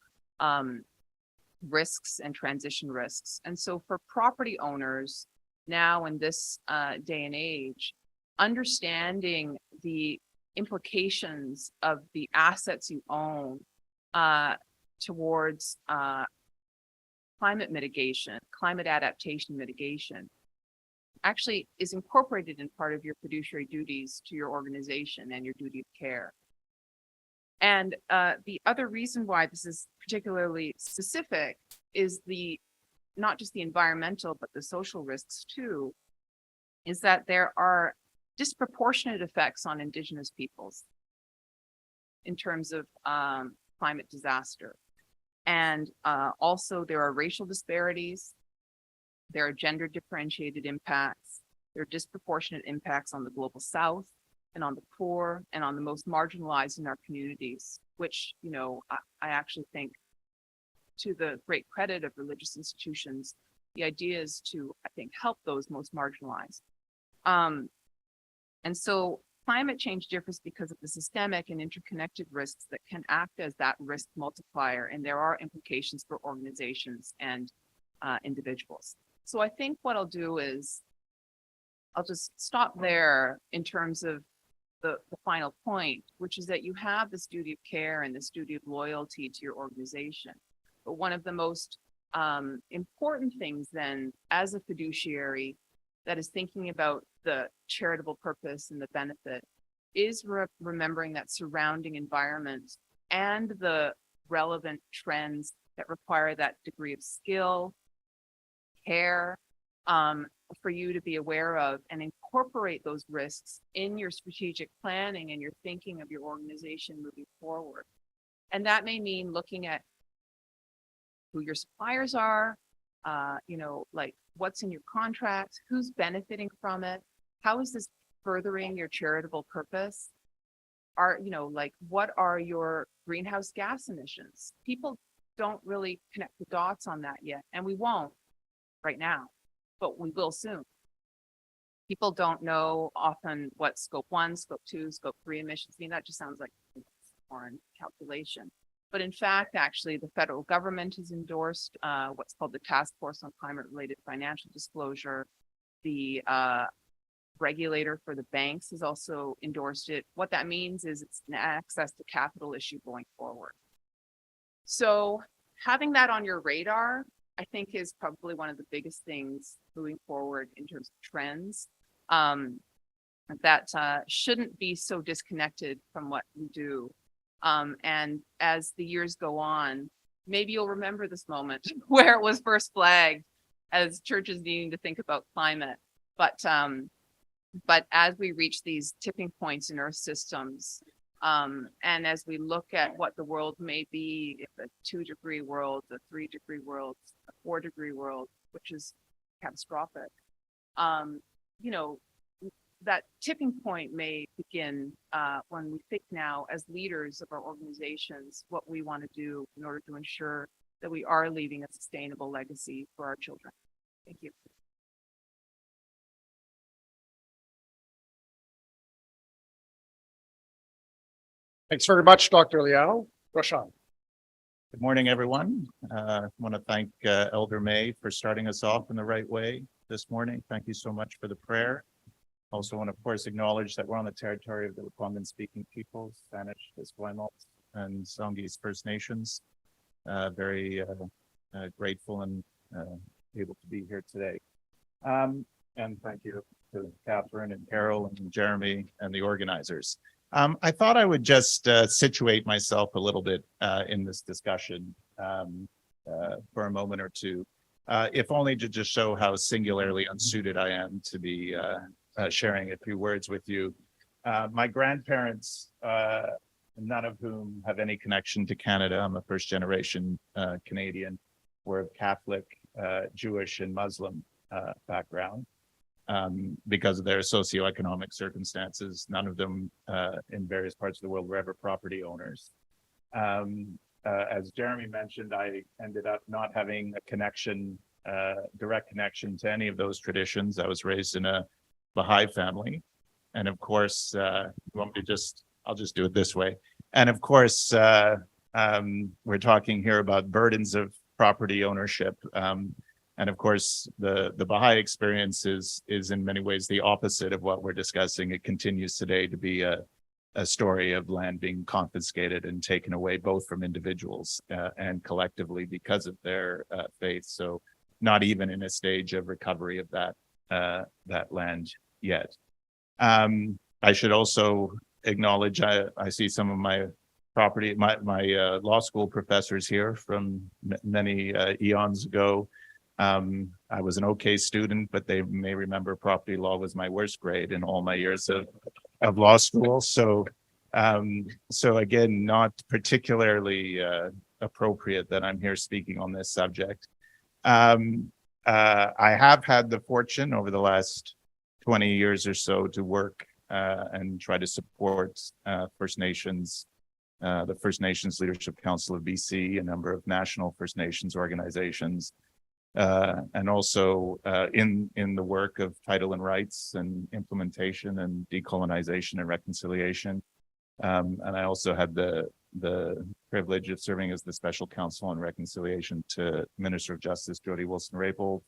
risks and transition risks. And so for property owners now in this day and age, understanding the implications of the assets you own towards climate mitigation, climate adaptation mitigation, actually is incorporated in part of your fiduciary duties to your organization and your duty of care. And the other reason why this is particularly specific is not just the environmental, but the social risks too, is that there are disproportionate effects on Indigenous peoples in terms of climate disaster. And also there are racial disparities, there are gender differentiated impacts, there are disproportionate impacts on the global South and on the poor and on the most marginalized in our communities, which, I actually think, to the great credit of religious institutions, the idea is to, I think, help those most marginalized. And so climate change differs because of the systemic and interconnected risks that can act as that risk multiplier. And there are implications for organizations and individuals. So I think what I'll do is I'll just stop there in terms of the final point, which is that you have this duty of care and this duty of loyalty to your organization. But one of the most important things then as a fiduciary that is thinking about the charitable purpose and the benefit is remembering that surrounding environment and the relevant trends that require that degree of skill, care, for you to be aware of and incorporate those risks in your strategic planning and your thinking of your organization moving forward. And that may mean looking at who your suppliers are, like what's in your contract, who's benefiting from it, how is this furthering your charitable purpose? Like what are your greenhouse gas emissions? People don't really connect the dots on that yet, and we won't right now, but we will soon. People don't know often what scope 1, scope 2, scope 3 emissions mean. That just sounds like a foreign calculation. But in fact, actually, the federal government has endorsed what's called the Task Force on Climate-Related Financial Disclosure. The regulator for the banks has also endorsed it. What that means is it's an access to capital issue going forward. So having that on your radar, I think, is probably one of the biggest things moving forward in terms of trends that shouldn't be so disconnected from what we do. And as the years go on, maybe you'll remember this moment where it was first flagged as churches needing to think about climate. But as we reach these tipping points in Earth systems, and as we look at what the world may be, if a 2-degree world, a 3-degree world, a 4-degree world, which is catastrophic, that tipping point may begin when we think now as leaders of our organizations what we want to do in order to ensure that we are leaving a sustainable legacy for our children. Thank you. Thanks very much, Dr. Liao. Roshan. Good morning, everyone. I want to thank Elder May for starting us off in the right way this morning. Thank you so much for the prayer. Also want to, of course, acknowledge that we're on the territory of the Lekwungen-speaking peoples, Spanish, Esquimalt, and Songhees First Nations. Very grateful and able to be here today. And thank you to Catherine and Carol and Jeremy and the organizers. I thought I would just situate myself a little bit in this discussion for a moment or two, if only to just show how singularly unsuited I am to be sharing a few words with you. My grandparents, none of whom have any connection to Canada, I'm a first-generation Canadian, were of Catholic, Jewish, and Muslim background. Because of their socioeconomic circumstances, none of them in various parts of the world were ever property owners. As Jeremy mentioned, I ended up not having a connection, direct connection to any of those traditions. I was raised in a Baha'i family. And of course, I'll just do it this way. And of course, we're talking here about burdens of property ownership. And of course, the Baha'i experience is in many ways the opposite of what we're discussing. It continues today to be a story of land being confiscated and taken away, both from individuals and collectively because of their faith. So not even in a stage of recovery of that land yet. I should also acknowledge, I see some of my law school professors here from many eons ago. I was an okay student, but they may remember property law was my worst grade in all my years of law school. So again, not particularly appropriate that I'm here speaking on this subject. I have had the fortune over the last 20 years or so to work and try to support First Nations, the First Nations Leadership Council of BC, a number of national First Nations organizations, and also in the work of title and rights and implementation and decolonization and reconciliation. And I also had the privilege of serving as the special counsel on reconciliation to Minister of Justice Jody Wilson-Raybould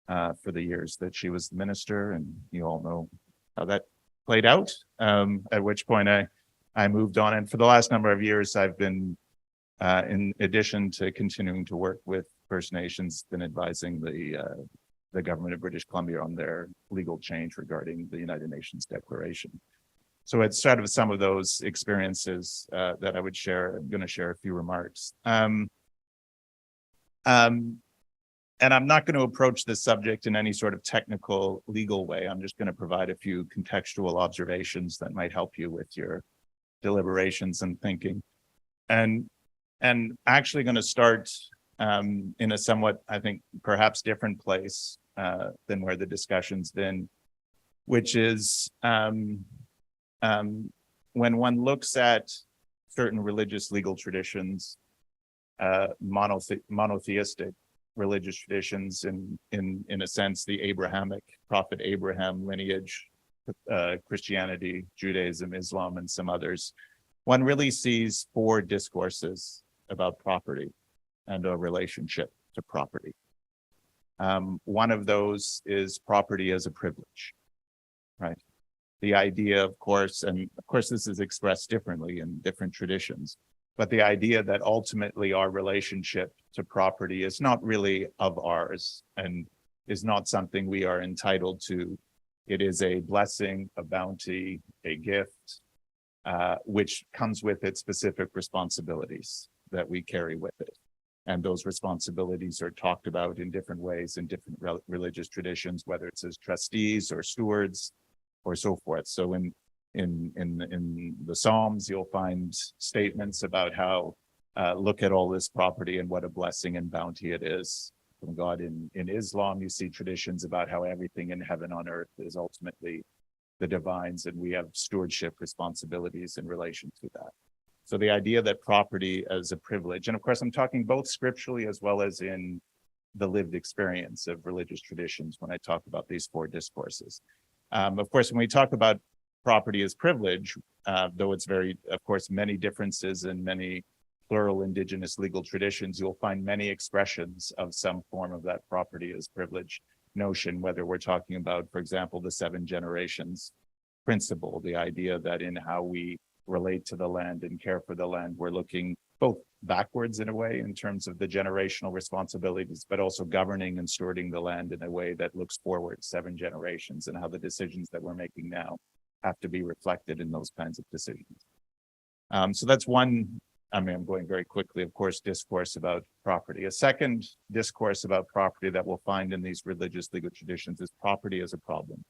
for the years that she was the minister, and you all know how that played out. At which point I moved on, and for the last number of years I've been, in addition to continuing to work with First Nations, been advising the government of British Columbia on their legal change regarding the United Nations Declaration. So it's sort of some of those experiences that I would share. I'm going to share a few remarks. And I'm not going to approach this subject in any sort of technical legal way. I'm just going to provide a few contextual observations that might help you with your deliberations and thinking. and actually going to start in a somewhat, I think, perhaps different place than where the discussion's been, which is when one looks at certain religious legal traditions, monotheistic religious traditions, in a sense, the Abrahamic prophet Abraham lineage, Christianity, Judaism, Islam, and some others, one really sees four discourses about property and a relationship to property. One of those is property as a privilege, right? The idea, of course, and of course, this is expressed differently in different traditions, but the idea that ultimately our relationship to property is not really of ours and is not something we are entitled to. It is a blessing, a bounty, a gift, which comes with its specific responsibilities that we carry with it. And those responsibilities are talked about in different ways in different religious traditions, whether it's as trustees or stewards or so forth. So in the Psalms, you'll find statements about how look at all this property and what a blessing and bounty it is from God. In Islam, you see traditions about how everything in heaven on earth is ultimately the divines, and we have stewardship responsibilities in relation to that. So the idea that property as a privilege, and of course, I'm talking both scripturally as well as in the lived experience of religious traditions when I talk about these four discourses. Of course, when we talk about property as privilege, though it's very, of course, many differences and many plural indigenous legal traditions, you'll find many expressions of some form of that property as privilege notion, whether we're talking about, for example, the 7 generations principle, the idea that in how we relate to the land and care for the land, we're looking both backwards in a way in terms of the generational responsibilities, but also governing and stewarding the land in a way that looks forward 7 generations, and how the decisions that we're making now have to be reflected in those kinds of decisions. So that's one, I mean, I'm going very quickly, of course, discourse about property. A second discourse about property that we'll find in these religious legal traditions is property as a problem,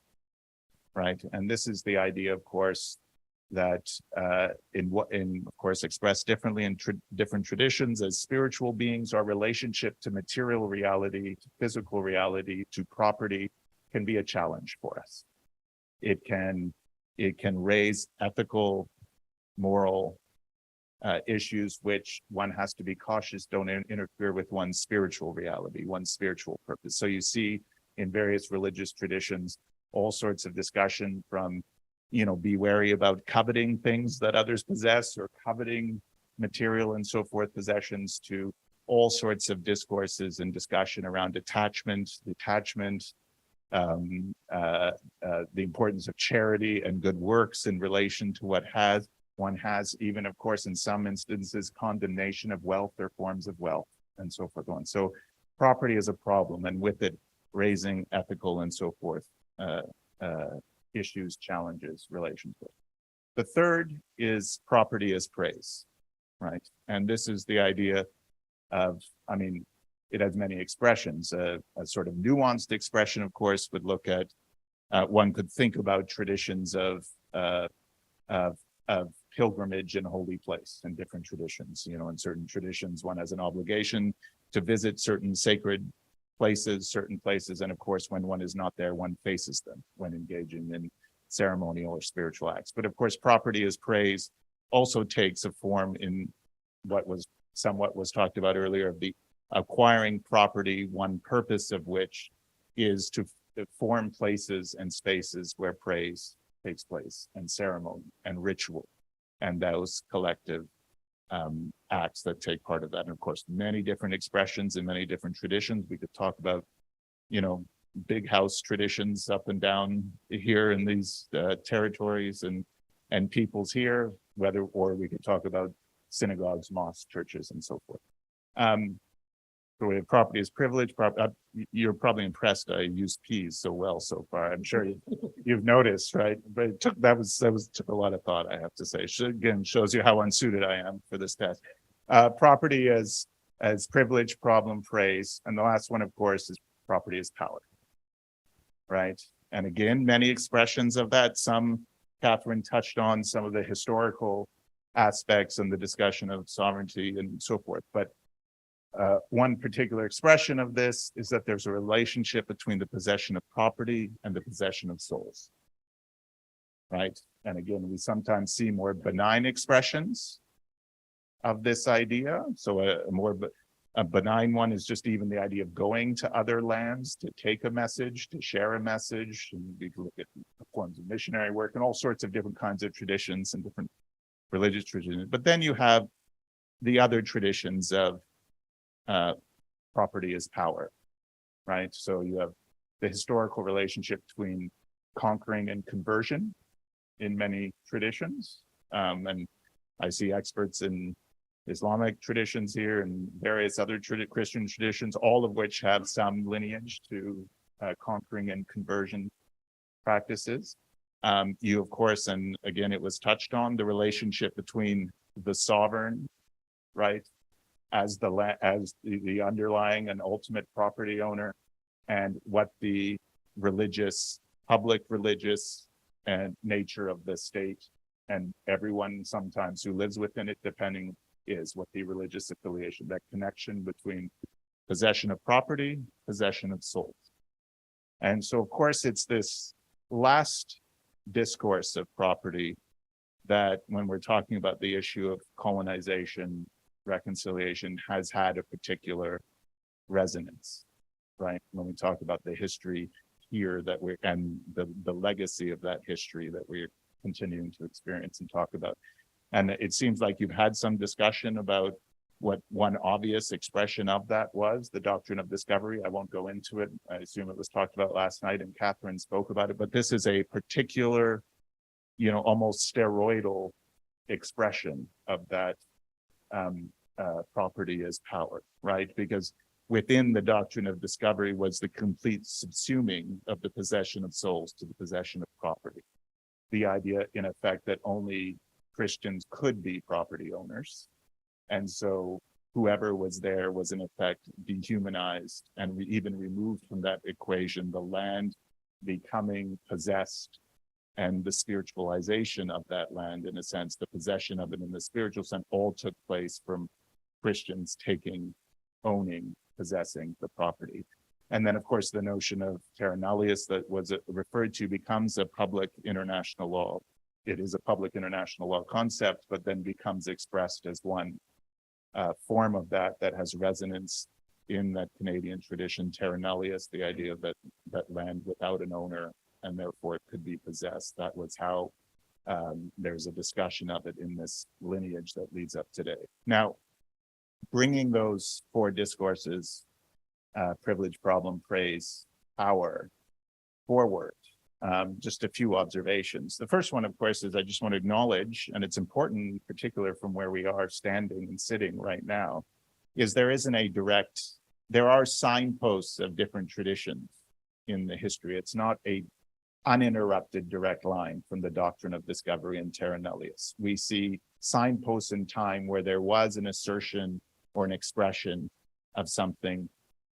right? And this is the idea, of course, that of course, expressed differently in different traditions as spiritual beings, our relationship to material reality, to physical reality, to property can be a challenge for us. It can raise ethical, moral issues, which one has to be cautious don't interfere with one's spiritual reality, one's spiritual purpose. So you see in various religious traditions all sorts of discussion from, be wary about coveting things that others possess or coveting material and so forth possessions, to all sorts of discourses and discussion around detachment, the importance of charity and good works in relation to what one has, even, of course, in some instances, condemnation of wealth or forms of wealth and so forth on. So property is a problem, and with it raising ethical and so forth issues, challenges, relations with. The third is property as praise, right? And this is the idea of, it has many expressions. A sort of nuanced expression, of course, would look at, one could think about traditions of pilgrimage in holy place in different traditions. In certain traditions, one has an obligation to visit certain sacred places, and of course, when one is not there, one faces them when engaging in ceremonial or spiritual acts. But of course, property as praise also takes a form in what was talked about earlier, of the acquiring property, one purpose of which is to form places and spaces where praise takes place, and ceremony and ritual, and those collective acts that take part of that. And of course, many different expressions in many different traditions. We could talk about, big house traditions up and down here in these territories and peoples here, or we could talk about synagogues, mosques, churches, and so forth. So we have property as privilege. You're probably impressed I used P's so well so far. I'm sure you've noticed, right? But it took a lot of thought, I have to say. Again, shows you how unsuited I am for this task. Property as privilege, problem, praise, and the last one, of course, is property as power, right? And again, many expressions of that. Some Catherine touched on some of the historical aspects and the discussion of sovereignty and so forth. But one particular expression of this is that there's a relationship between the possession of property and the possession of souls. Right? And again, we sometimes see more benign expressions of this idea. So a benign one is just even the idea of going to other lands to take a message, to share a message. And we can look at forms of missionary work and all sorts of different kinds of traditions and different religious traditions. But then you have the other traditions of property as power, right? So you have the historical relationship between conquering and conversion in many traditions. And I see experts in Islamic traditions here and various other Christian traditions, all of which have some lineage to conquering and conversion practices. You, of course, and again, it was touched on, the relationship between the sovereign, right, as the underlying and ultimate property owner, and what the public religious and nature of the state and everyone sometimes who lives within it, depending, is what the religious affiliation, that connection between possession of property, possession of souls. And so, of course, it's this last discourse of property that, when we're talking about the issue of colonization, reconciliation, has had a particular resonance, right? When we talk about the history here and the legacy of that history that we're continuing to experience and talk about. And it seems like you've had some discussion about what one obvious expression of that was, the doctrine of discovery. I won't go into it. I assume it was talked about last night and Catherine spoke about it, but this is a particular, almost steroidal expression of that property as power, right? Because within the doctrine of discovery was the complete subsuming of the possession of souls to the possession of property. The idea, in effect, that only Christians could be property owners. And so whoever was there was, in effect, dehumanized and even removed from that equation, the land becoming possessed and the spiritualization of that land, in a sense, the possession of it in the spiritual sense, all took place from Christians owning, possessing the property. And then, of course, the notion of terra nullius that was referred to becomes a public international law. It is a public international law concept, but then becomes expressed as one form of that has resonance in that Canadian tradition, terra nullius, the idea that land without an owner and therefore it could be possessed. That was how there's a discussion of it in this lineage that leads up today. Now, bringing those four discourses, privilege, problem, praise, power, forward, just a few observations. The first one, of course, is I just want to acknowledge, and it's important in particular from where we are standing and sitting right now, is there are signposts of different traditions in the history. It's not a uninterrupted direct line from the doctrine of discovery and terra nullius. We see signposts in time where there was an assertion or an expression of something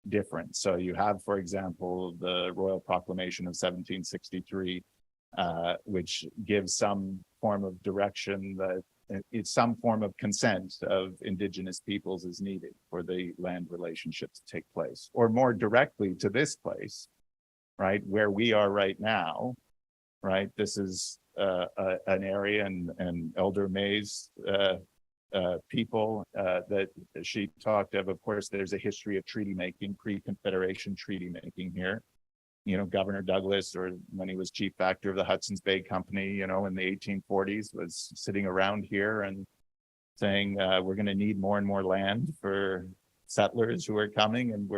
different. So you have, for example, the Royal Proclamation of 1763, which gives some form of direction that it's some form of consent of Indigenous peoples is needed for the land relationship to take place. Or more directly to this place, right, where we are right now, right? This is an area and Elder May's people that she talked of course, there's a history of treaty making, pre-Confederation treaty making here. Governor Douglas, or when he was chief factor of the Hudson's Bay Company, in the 1840s, was sitting around here and saying, we're going to need more and more land for settlers who are coming, and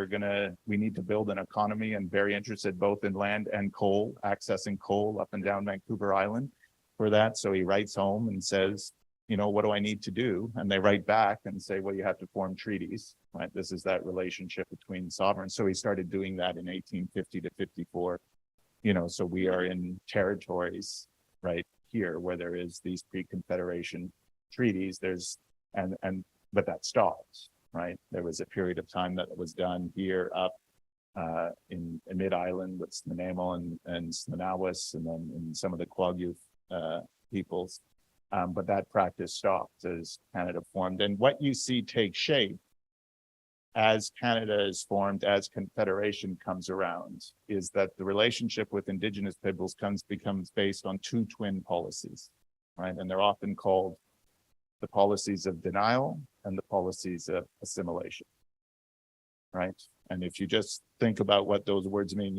we need to build an economy, and very interested both in land and coal, accessing coal up and down Vancouver Island for that. So he writes home and says, what do I need to do? And they write back and say, well, you have to form treaties, right? This is that relationship between sovereigns. So he started doing that in 1850 to 54, so we are in territories right here where there is these pre-Confederation treaties. But that stopped, right? There was a period of time that was done here up in Mid-Island with Snuneymuxw and Snuneymuxw, and then in some of the Colloquium peoples. But that practice stopped as Canada formed. And what you see take shape as Canada is formed, as Confederation comes around, is that the relationship with Indigenous peoples becomes based on two twin policies, right? And they're often called the policies of denial and the policies of assimilation, right? And if you just think about what those words mean,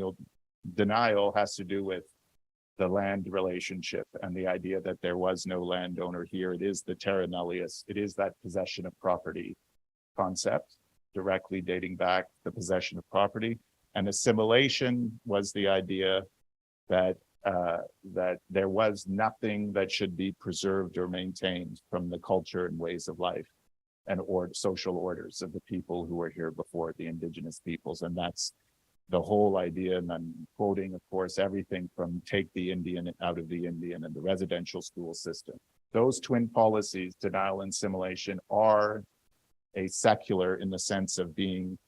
denial has to do with the land relationship and the idea that there was no landowner here. It is the terra nullius. It is that possession of property concept, directly dating back the possession of property. And assimilation was the idea that that there was nothing that should be preserved or maintained from the culture and ways of life and social orders of the people who were here before, the Indigenous peoples. And that's the whole idea. And I'm quoting, of course, everything from take the Indian out of the Indian and the residential school system. Those twin policies, denial and assimilation, are a secular in the sense of being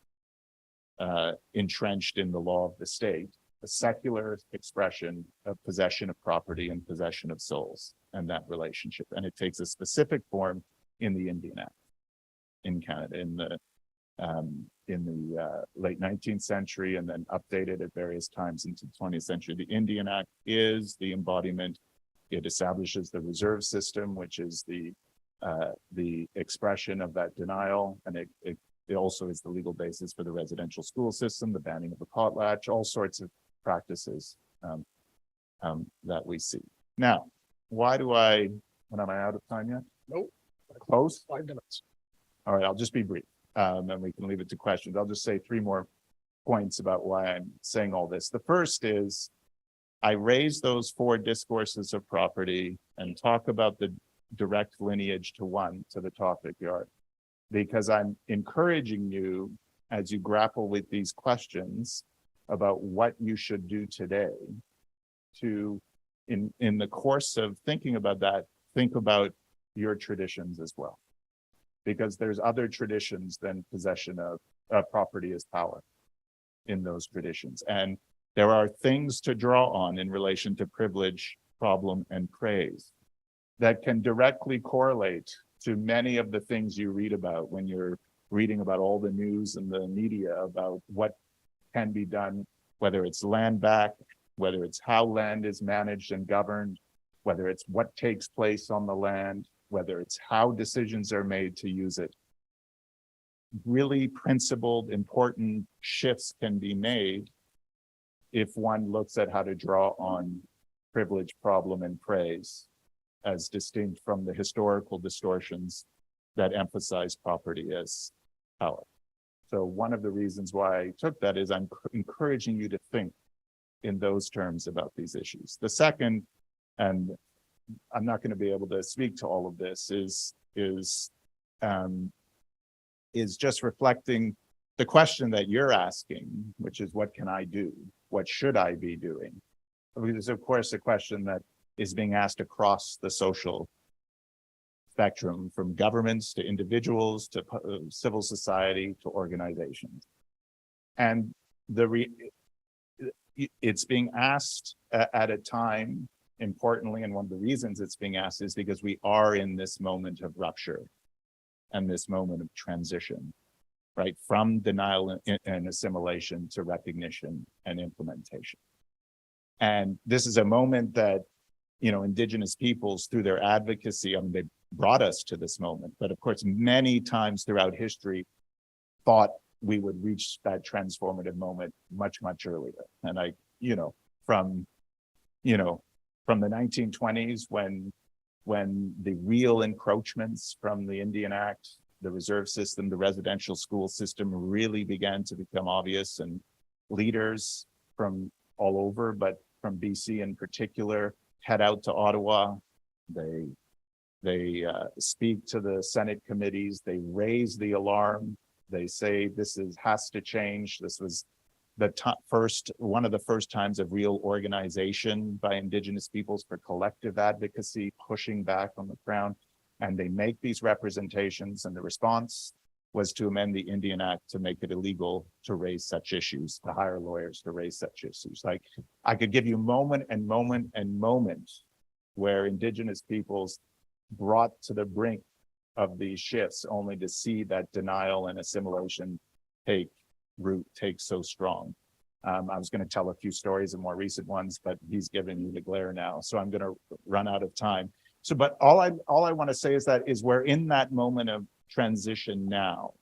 entrenched in the law of the state, a secular expression of possession of property and possession of souls and that relationship. And it takes a specific form in the Indian Act in Canada in the late 19th century and then updated at various times into the 20th century. The Indian Act is the embodiment. It establishes the reserve system, which is the expression of that denial, and it also is the legal basis for the residential school system, the banning of the potlatch, all sorts of practices that we see. Now, when am I out of time yet? Nope. Close? 5 minutes. All right, I'll just be brief, and we can leave it to questions. I'll just say 3 more points about why I'm saying all this. The first is I raise those 4 discourses of property and talk about the direct lineage to the topic yard, because I'm encouraging you as you grapple with these questions about what you should do today to, in the course of thinking about that, think about your traditions as well, because there's other traditions than possession of property as power in those traditions. And there are things to draw on in relation to privilege, problem, and praise that can directly correlate to many of the things you read about when you're reading about all the news and the media about what can be done, whether it's land back, whether it's how land is managed and governed, whether it's what takes place on the land, whether it's how decisions are made to use it. Really principled, important shifts can be made if one looks at how to draw on privilege, problem, and praise as distinct from the historical distortions that emphasize property as power. So one of the reasons why I took that is I'm encouraging you to think in those terms about these issues. The second, and I'm not going to be able to speak to all of this, is just reflecting the question that you're asking, which is what can I do? What should I be doing? Because of course, a question that is being asked across the social spectrum, from governments to individuals to civil society to organizations. And it's being asked at a time, importantly, and one of the reasons it's being asked is because we are in this moment of rupture and this moment of transition, right? From denial and assimilation to recognition and implementation. And this is a moment that, you know, Indigenous peoples, through their advocacy, I mean, they brought us to this moment, but of course, many times throughout history, thought we would reach that transformative moment much, much earlier. And from the 1920s, when the real encroachments from the Indian Act, the reserve system, the residential school system really began to become obvious, and leaders from all over, but from BC in particular, head out to Ottawa. They speak to the Senate committees. They raise the alarm. They say has to change. This was one of the first times of real organization by Indigenous peoples for collective advocacy, pushing back on the Crown. And they make these representations, and the response was to amend the Indian Act to make it illegal to raise such issues, to hire lawyers to raise such issues. Like, I could give you moment and moment and moment where Indigenous peoples brought to the brink of these shifts only to see that denial and assimilation take root, take so strong. I was going to tell a few stories of more recent ones, but he's giving you the glare now, so I'm going to run out of time. So, but all I want to say is we're in that moment of transition now.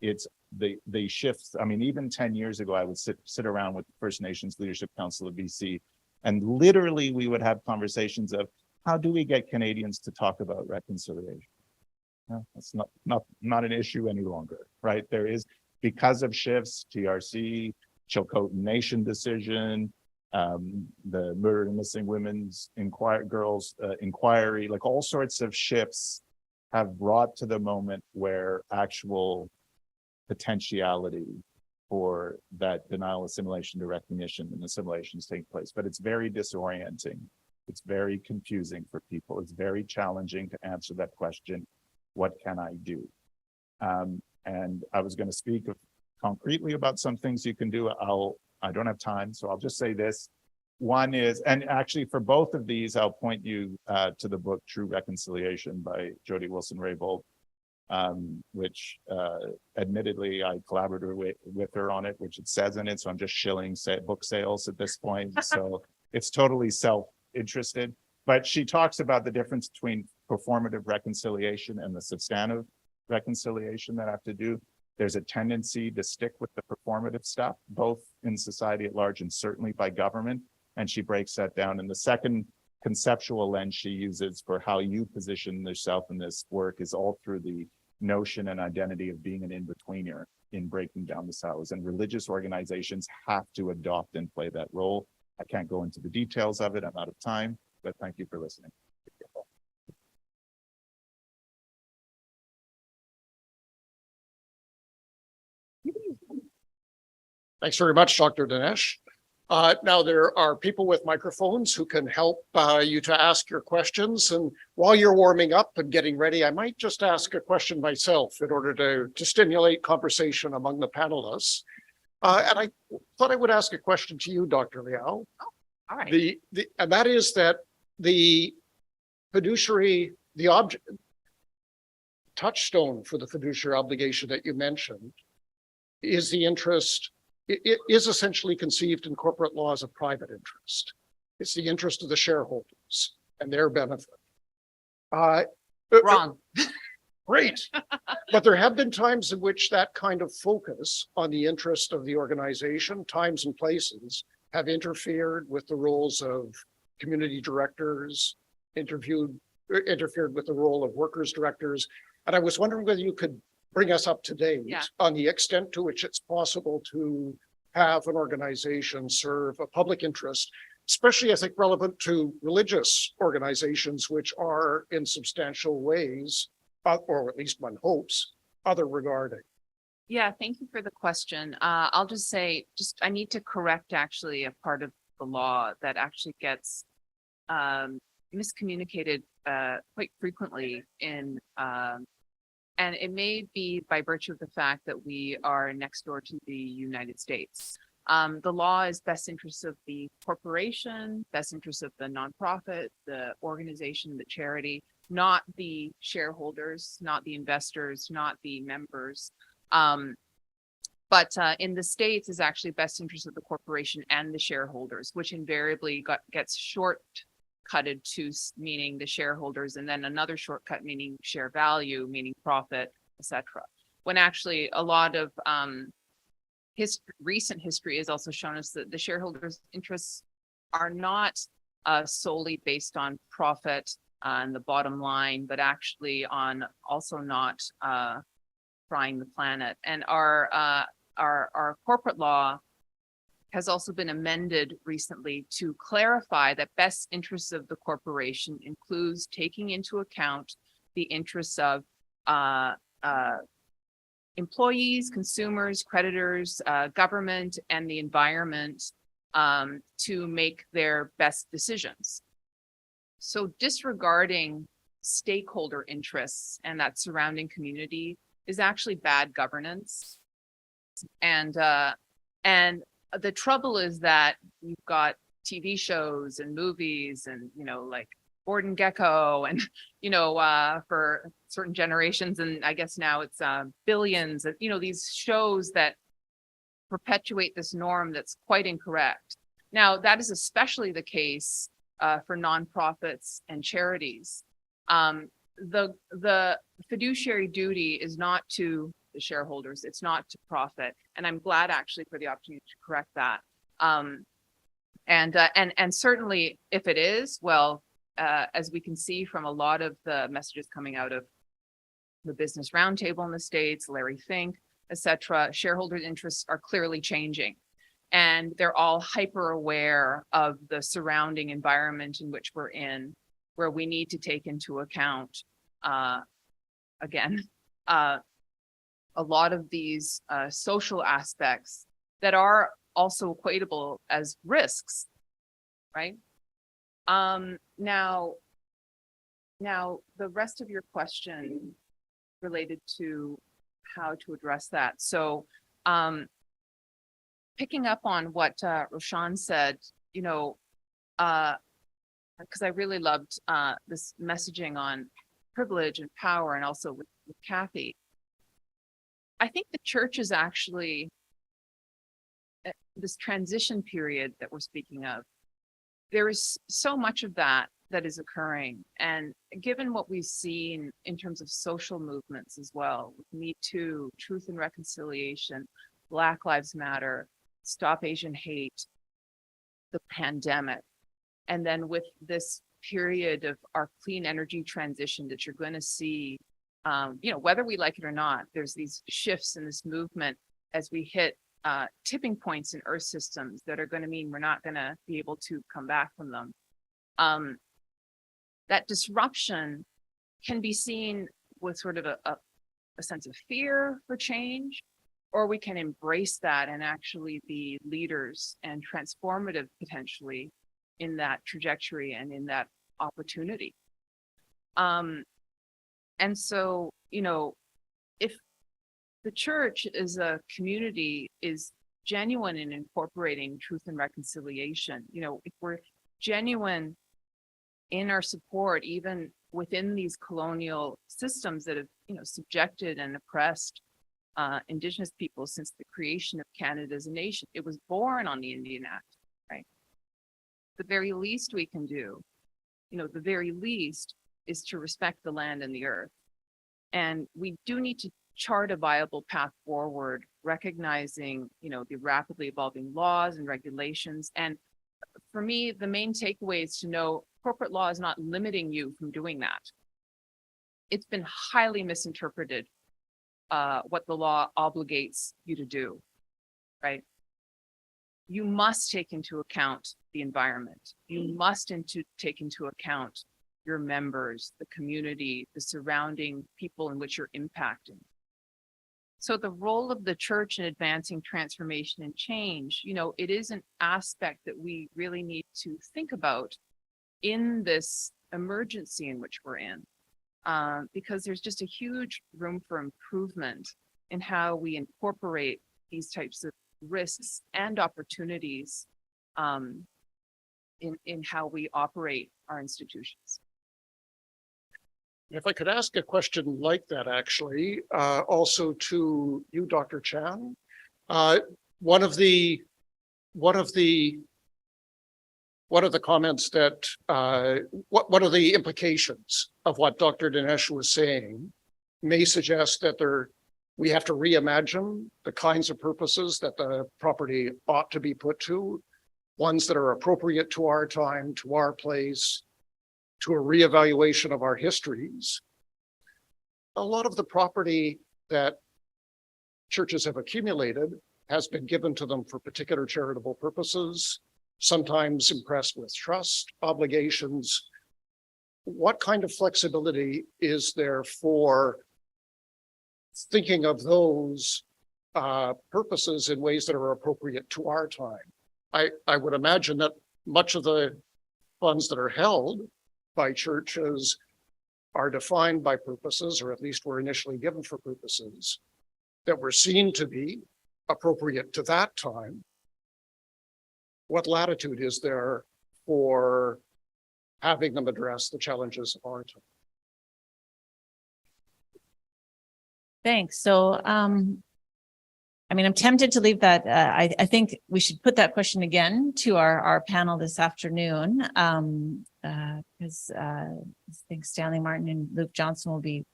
It's the shifts. I mean, even 10 years ago, I would sit around with the First Nations Leadership Council of BC, and literally we would have conversations of how do we get Canadians to talk about reconciliation? No, that's not an issue any longer, right? There is, because of shifts, TRC, Chilcotin Nation decision, the murdered and missing women's inquiry, like all sorts of shifts have brought to the moment where actual potentiality for that denial, assimilation to recognition and assimilations take place. But it's very disorienting. It's very confusing for people. It's very challenging to answer that question. What can I do? And I was going to speak concretely about some things you can do. I don't have time, so I'll just say this. One is, and actually for both of these, I'll point you to the book True Reconciliation by Jody Wilson-Raybould, which admittedly I collaborated with her on it, which it says in it. So I'm just shilling book sales at this point. So it's totally self-interested. But she talks about the difference between performative reconciliation and the substantive reconciliation that I have to do. There's a tendency to stick with the performative stuff, both in society at large and certainly by government. And she breaks that down. And the second conceptual lens she uses for how you position yourself in this work is all through the notion and identity of being an in-betweener in breaking down the silos. And religious organizations have to adopt and play that role. I can't go into the details of it. I'm out of time, but thank you for listening. Thanks very much, Dr. Danesh. Now there are people with microphones who can help you to ask your questions. And while you're warming up and getting ready, I might just ask a question myself in order to stimulate conversation among the panelists. And I thought I would ask a question to you, Dr. Liao. All right. And that is that the fiduciary, the object, touchstone for the fiduciary obligation that you mentioned is the interest. It is essentially conceived in corporate law as a private interest. It's the interest of the shareholders and their benefit. Wrong. Great. But there have been times in which that kind of focus on the interest of the organization, times and places, have interfered with the roles of community directors, interfered with the role of workers directors. And I was wondering whether you could bring us up to date on the extent to which it's possible to have an organization serve a public interest, especially I think relevant to religious organizations, which are in substantial ways, or at least one hopes, other regarding. Yeah, thank you for the question. I'll just say, I need to correct actually a part of the law that actually gets miscommunicated quite frequently and it may be by virtue of the fact that we are next door to the United States. The law is best interest of the corporation, best interest of the nonprofit, the organization, the charity, not the shareholders, not the investors, not the members. But in the States is actually best interest of the corporation and the shareholders, which invariably gets shortcutted to meaning the shareholders, and then another shortcut meaning share value, meaning profit, etc. When actually a lot of recent history has also shown us that the shareholders' interests are not solely based on profit and the bottom line, but actually on also not frying the planet. And our corporate law has also been amended recently to clarify that best interests of the corporation includes taking into account the interests of employees, consumers, creditors, government, and the environment to make their best decisions. So disregarding stakeholder interests and that surrounding community is actually bad governance. And the trouble is that you've got TV shows and movies and, like Gordon Gecko and, for certain generations. And I guess now it's Billions, and, these shows that perpetuate this norm that's quite incorrect. Now, that is especially the case for nonprofits and charities. The fiduciary duty is not to the shareholders, it's not to profit. And I'm glad actually for the opportunity to correct that. And certainly if it is, well, as we can see from a lot of the messages coming out of the Business Roundtable in the States, Larry Fink, et cetera, shareholder interests are clearly changing. And they're all hyper aware of the surrounding environment in which we're in, where we need to take into account, again, a lot of these social aspects that are also equatable as risks, right? Now, the rest of your question related to how to address that. So, picking up on what Roshan said, because I really loved this messaging on privilege and power, and also with Kathy. I think the church is actually this transition period that we're speaking of. There is so much of that is occurring. And given what we've seen in terms of social movements as well, with Me Too, Truth and Reconciliation, Black Lives Matter, Stop Asian Hate, the pandemic, and then with this period of our clean energy transition that you're going to see, whether we like it or not, there's these shifts in this movement as we hit tipping points in Earth systems that are going to mean we're not going to be able to come back from them. That disruption can be seen with sort of a sense of fear for change, or we can embrace that and actually be leaders and transformative potentially in that trajectory and in that opportunity. And so, if the church as a community is genuine in incorporating truth and reconciliation, if we're genuine in our support, even within these colonial systems that have, subjected and oppressed Indigenous people since the creation of Canada as a nation. It was born on the Indian Act, right? The very least we can do, the very least is to respect the land and the earth. And we do need to chart a viable path forward, recognizing, the rapidly evolving laws and regulations. And for me, the main takeaway is to know corporate law is not limiting you from doing that. It's been highly misinterpreted, what the law obligates you to do, right? You must take into account the environment. You must take into account your members, the community, the surrounding people in which you're impacting. So the role of the church in advancing transformation and change, it is an aspect that we really need to think about in this emergency in which we're in, because there's just a huge room for improvement in how we incorporate these types of risks and opportunities in how we operate our institutions. If I could ask a question like that, actually, also to you, Dr. Chan. One of the comments that, what are the implications of what Dr. Danesh was saying may suggest that we have to reimagine the kinds of purposes that the property ought to be put to, ones that are appropriate to our time, to our place, to a reevaluation of our histories. A lot of the property that churches have accumulated has been given to them for particular charitable purposes, sometimes impressed with trust obligations. What kind of flexibility is there for thinking of those purposes in ways that are appropriate to our time? I would imagine that much of the funds that are held by churches are defined by purposes, or at least were initially given for purposes that were seen to be appropriate to that time. What latitude is there for having them address the challenges of our time. Thanks. So, I mean, I'm tempted to leave that. I think we should put that question again to our panel this afternoon. Because I think Stanley Martin and Luke Johnson will be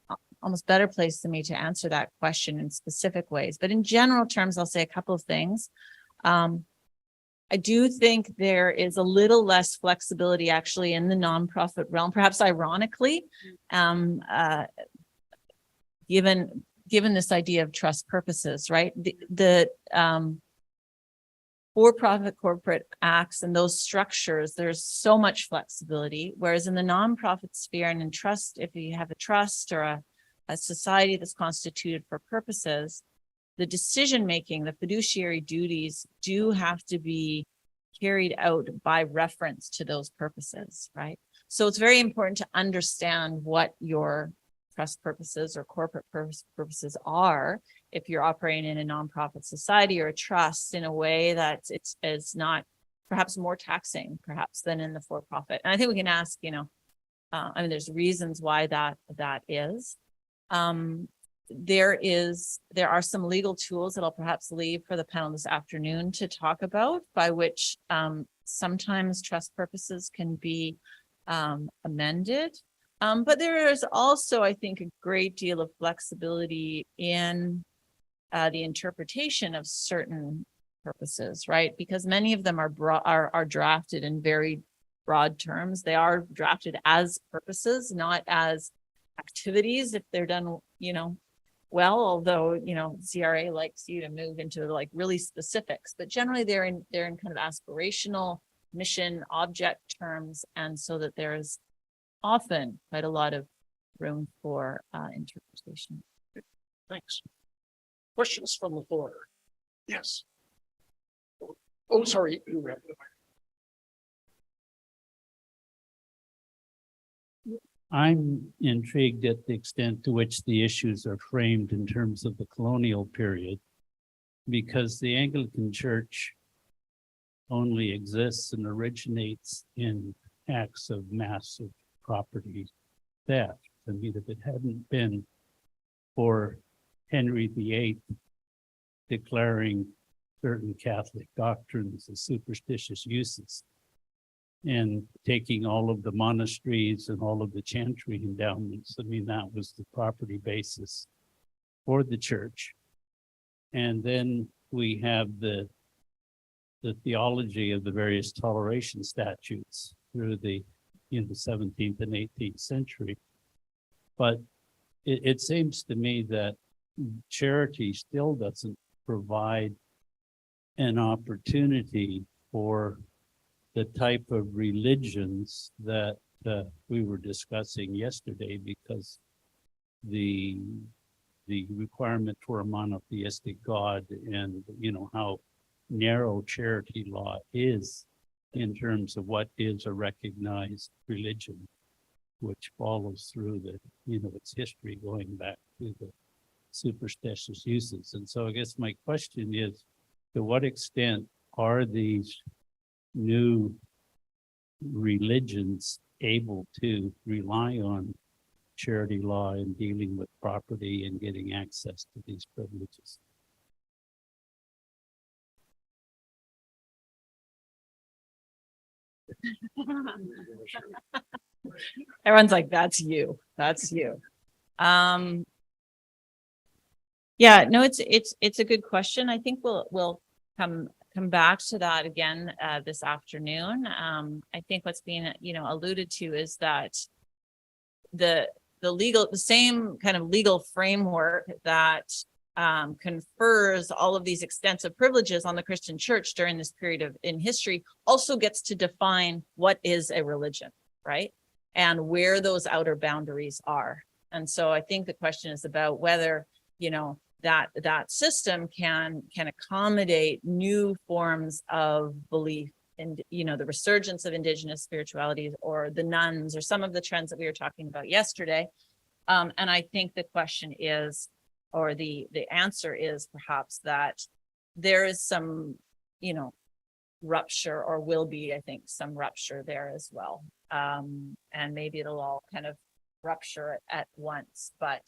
almost better placed than me to answer that question in specific ways. But in general terms, I'll say a couple of things. I do think there is a little less flexibility actually in the nonprofit realm, perhaps ironically, given this idea of trust purposes, right? The for-profit corporate acts and those structures, there's so much flexibility, whereas in the nonprofit sphere and in trust, if you have a trust or a society that's constituted for purposes, the decision-making, the fiduciary duties do have to be carried out by reference to those purposes, right? So it's very important to understand what your trust purposes or corporate purposes are if you're operating in a nonprofit society or a trust in a way that it's not perhaps more taxing perhaps than in the for-profit. And I think we can ask, I mean, there's reasons why that is. There are some legal tools that I'll perhaps leave for the panel this afternoon to talk about, by which sometimes trust purposes can be amended. But there is also, I think, a great deal of flexibility in the interpretation of certain purposes, right? Because many of them are drafted in very broad terms. They are drafted as purposes, not as activities if they're done, well, although, CRA likes you to move into like really specifics, but generally they're in kind of aspirational mission object terms. And so that there's often quite a lot of room for interpretation. Thanks. Questions from the floor? Yes. Oh, sorry. I'm intrigued at the extent to which the issues are framed in terms of the colonial period, because the Anglican Church only exists and originates in acts of massive property theft. I mean, if it hadn't been for Henry VIII declaring certain Catholic doctrines as superstitious uses and taking all of the monasteries and all of the chantry endowments, I mean, that was the property basis for the church. And then we have the theology of the various toleration statutes through the 17th and 18th century. But it seems to me that charity still doesn't provide an opportunity for the type of religions that we were discussing yesterday, because the requirement for a monotheistic God and how narrow charity law is in terms of what is a recognized religion, which follows through its history going back to the superstitious uses. And so I guess my question is, to what extent are these new religions able to rely on charity law in dealing with property and getting access to these privileges? Everyone's like, that's you. Yeah, no, it's a good question. I think we'll come back to that again this afternoon. I think what's being alluded to is that the same kind of legal framework that confers all of these extensive privileges on the Christian church during this period in history also gets to define what is a religion, right? And where those outer boundaries are. And so I think the question is about whether, that system can accommodate new forms of belief in, the resurgence of indigenous spiritualities or the nuns or some of the trends that we were talking about yesterday. And I think the question is, or the answer is perhaps that there is some, rupture, or will be, I think, some rupture there as well. And maybe it'll all kind of rupture at once, but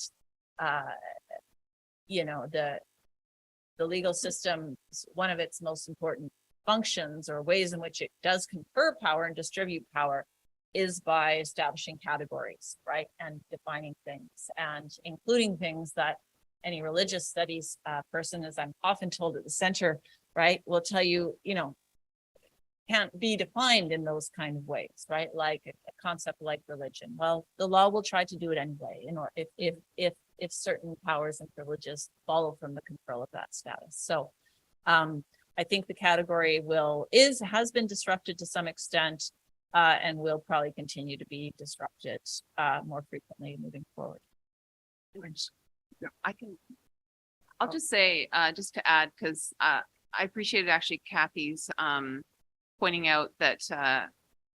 you know, the legal system, one of its most important functions or ways in which it does confer power and distribute power is by establishing categories, right? And defining things, and including things that any religious studies person, as I'm often told at the center, right, will tell you, you know, can't be defined in those kind of ways, right? Like a concept like religion. Well, the law will try to do it anyway, in or if certain powers and privileges follow from the control of that status. So I think the category has been disrupted to some extent, and will probably continue to be disrupted more frequently moving forward. I'll just say, just to add, because I appreciated actually Kathy's pointing out that,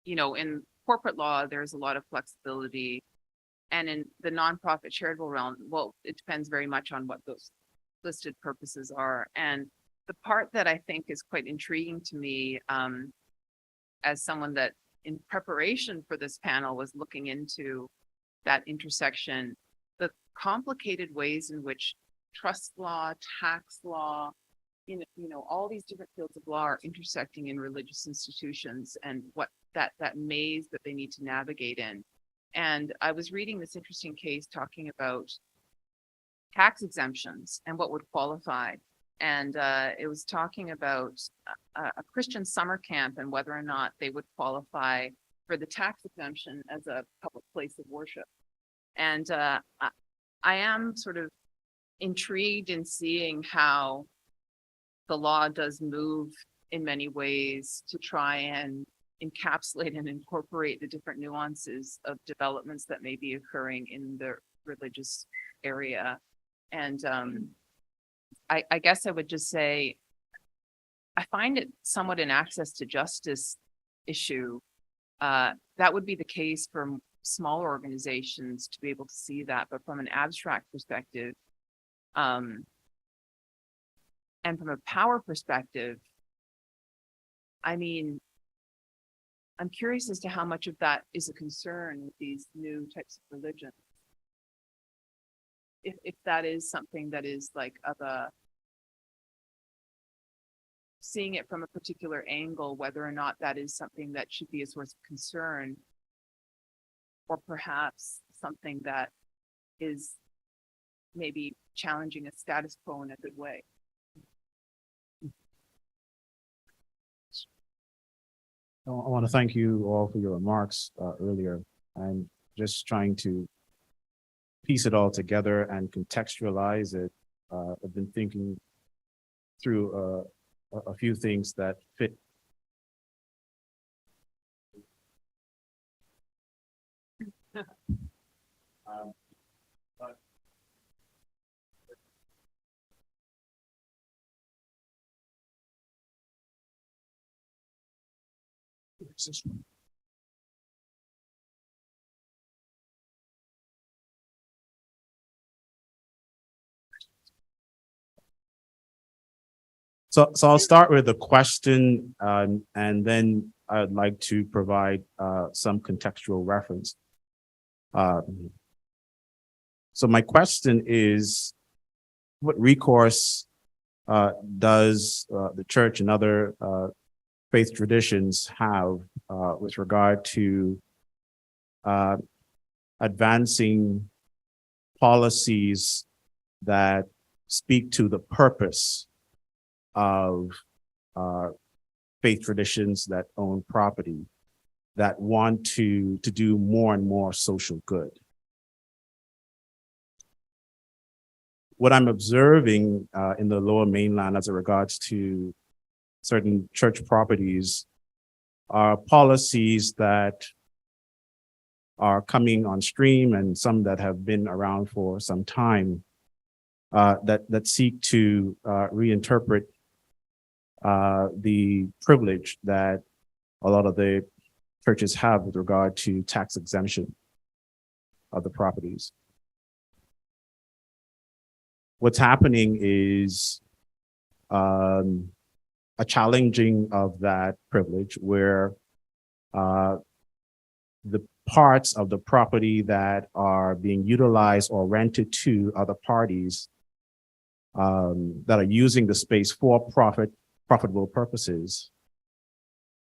you know, in corporate law, there's a lot of flexibility. And in the nonprofit charitable realm, well, it depends very much on what those listed purposes are. And the part that I think is quite intriguing to me, as someone that in preparation for this panel was looking into that intersection, the complicated ways in which trust law, tax law, you know, all these different fields of law are intersecting in religious institutions, and what that maze that they need to navigate in. And I was reading this interesting case talking about tax exemptions and what would qualify. And it was talking about a Christian summer camp and whether or not they would qualify for the tax exemption as a public place of worship. And I am sort of intrigued in seeing how the law does move in many ways to try and encapsulate and incorporate the different nuances of developments that may be occurring in the religious area. And I guess I would just say, I find it somewhat an access to justice issue. That would be the case for smaller organizations to be able to see that, but from an abstract perspective, and from a power perspective, I mean, I'm curious as to how much of that is a concern with these new types of religion. If that is something that is like seeing it from a particular angle, whether or not that is something that should be a source of concern, or perhaps something that is maybe challenging a status quo in a good way. I want to thank you all for your remarks earlier. I'm just trying to piece it all together and contextualize it. I've been thinking through a few things that fit. So I'll start with a question, and then I'd like to provide some contextual reference. So my question is, what recourse does the church and other faith traditions have with regard to advancing policies that speak to the purpose of faith traditions that own property, that want to do more and more social good? What I'm observing in the Lower Mainland as it regards to certain church properties are policies that are coming on stream, and some that have been around for some time, that seek to reinterpret the privilege that a lot of the churches have with regard to tax exemption of the properties. What's happening is, a challenging of that privilege where the parts of the property that are being utilized or rented to other parties that are using the space for profitable purposes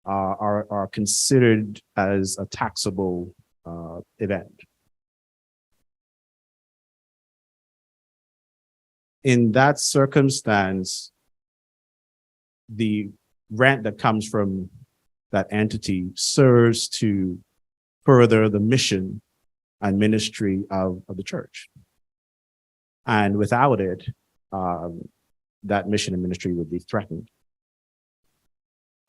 are considered as a taxable event. In that circumstance, the rent that comes from that entity serves to further the mission and ministry of the church. And without it, that mission and ministry would be threatened.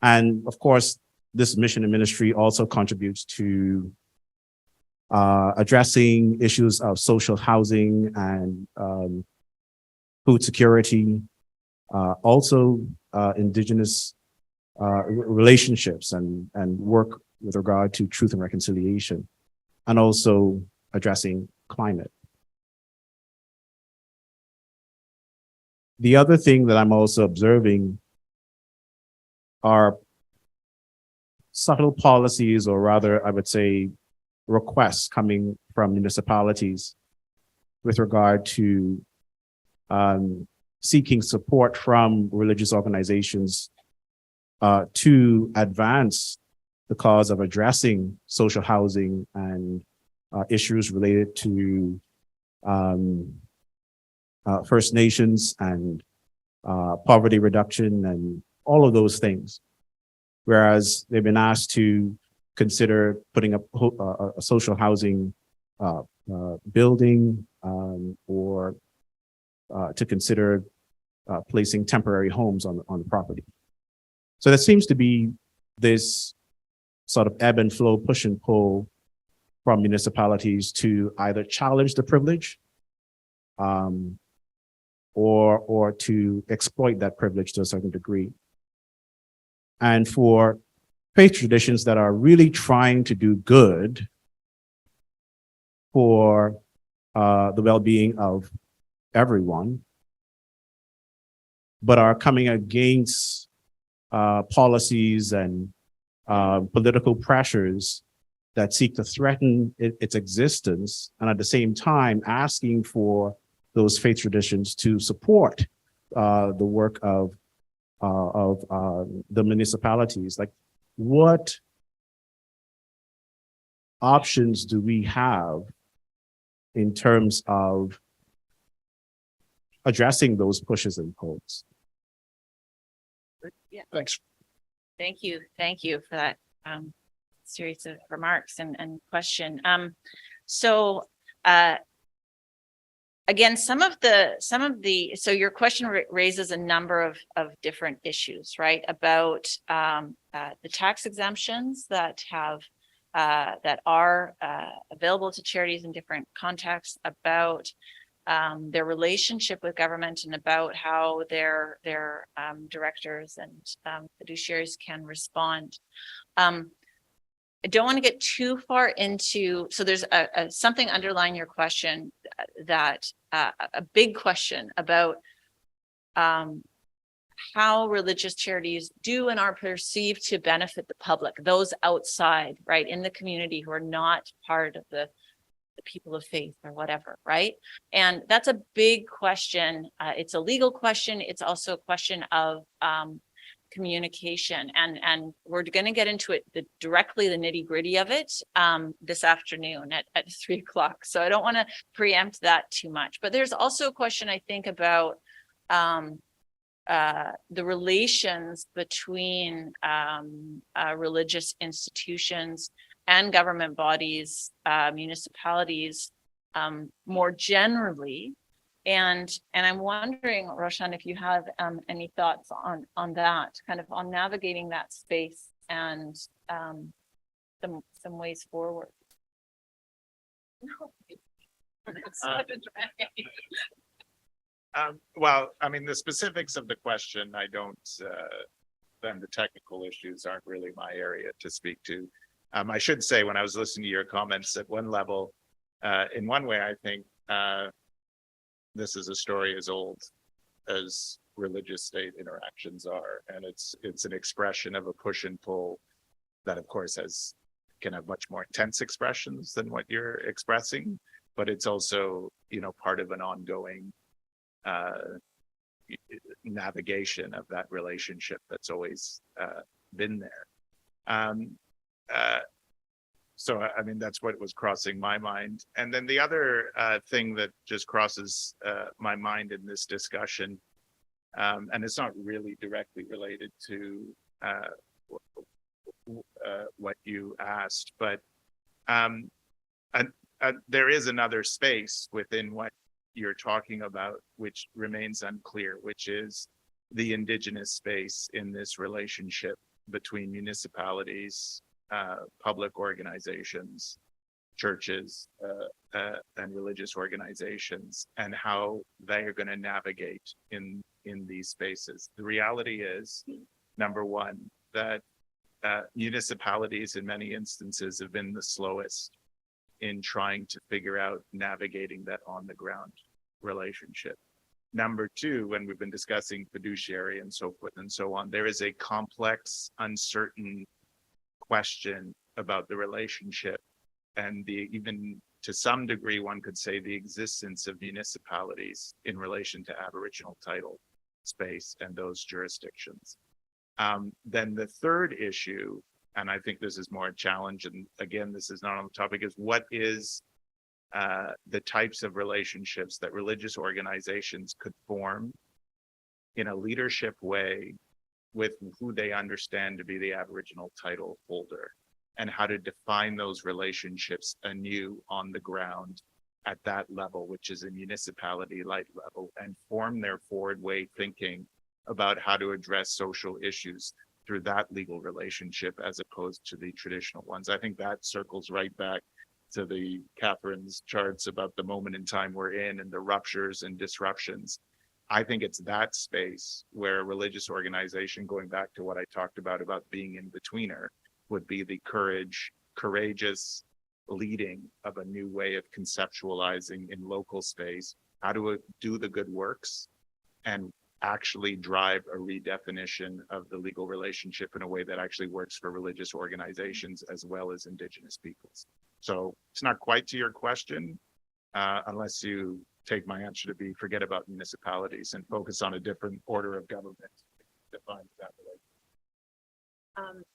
And of course, this mission and ministry also contributes to addressing issues of social housing and food security, also indigenous relationships and work with regard to truth and reconciliation, and also addressing climate. The other thing that I'm also observing are subtle policies, or rather, I would say, requests coming from municipalities with regard to seeking support from religious organizations to advance the cause of addressing social housing and issues related to First Nations and poverty reduction and all of those things. Whereas they've been asked to consider putting up a social housing building or to consider placing temporary homes on the property. So there seems to be this sort of ebb and flow, push and pull from municipalities to either challenge the privilege or to exploit that privilege to a certain degree. And for faith traditions that are really trying to do good for the well-being of everyone, but are coming against policies and political pressures that seek to threaten its existence, and at the same time asking for those faith traditions to support the work of the municipalities. Like, what options do we have in terms of addressing those pushes and pulls? Thanks. Thank you. Thank you for that series of remarks and question. Again, some of the, so your question raises a number of different issues, right? About the tax exemptions that are available to charities in different contexts, about their relationship with government, and about how their directors and fiduciaries can respond. I don't want to get too far into, so there's something underlying your question, that a big question about how religious charities do and are perceived to benefit the public, those outside, right, in the community who are not part of the people of faith or whatever, right? And that's a big question. It's a legal question. It's also a question of communication, and we're going to get into it directly, the nitty-gritty of it this afternoon at 3 o'clock. So I don't want to preempt that too much, but there's also a question, I think, about the relations between religious institutions and government bodies, municipalities more generally. And I'm wondering, Roshan, if you have any thoughts on that, kind of on navigating that space and some ways forward. Well, I mean, the specifics of the question, I don't, then the technical issues aren't really my area to speak to. I should say, when I was listening to your comments, at one level, in one way, I think, this is a story as old as religious state interactions are. And it's an expression of a push and pull that of course can have much more intense expressions than what you're expressing, but it's also, part of an ongoing navigation of that relationship that's always been there. So, I mean, that's what was crossing my mind. And then the other thing that just crosses my mind in this discussion, and it's not really directly related to what you asked, but there is another space within what you're talking about, which remains unclear, which is the Indigenous space in this relationship between municipalities, public organizations, churches, and religious organizations, and how they are going to navigate in these spaces. The reality is, number one, that municipalities in many instances have been the slowest in trying to figure out navigating that on the ground relationship. Number two, when we've been discussing fiduciary and so forth and so on, there is a complex, uncertain question about the relationship and even to some degree, one could say the existence of municipalities in relation to Aboriginal title space and those jurisdictions. Then the third issue, and I think this is more a challenge, and again, this is not on the topic, is what is the types of relationships that religious organizations could form in a leadership way with who they understand to be the Aboriginal title holder, and how to define those relationships anew on the ground at that level, which is a municipality-like level, and form their forward way thinking about how to address social issues through that legal relationship as opposed to the traditional ones. I think that circles right back to the Catherine's charts about the moment in time we're in and the ruptures and disruptions. I think it's that space where a religious organization, going back to what I talked about being in betweener, would be the courageous leading of a new way of conceptualizing in local space, how to do the good works and actually drive a redefinition of the legal relationship in a way that actually works for religious organizations as well as Indigenous peoples. So it's not quite to your question, unless you take my answer to be forget about municipalities and focus on a different order of government defines that relationship.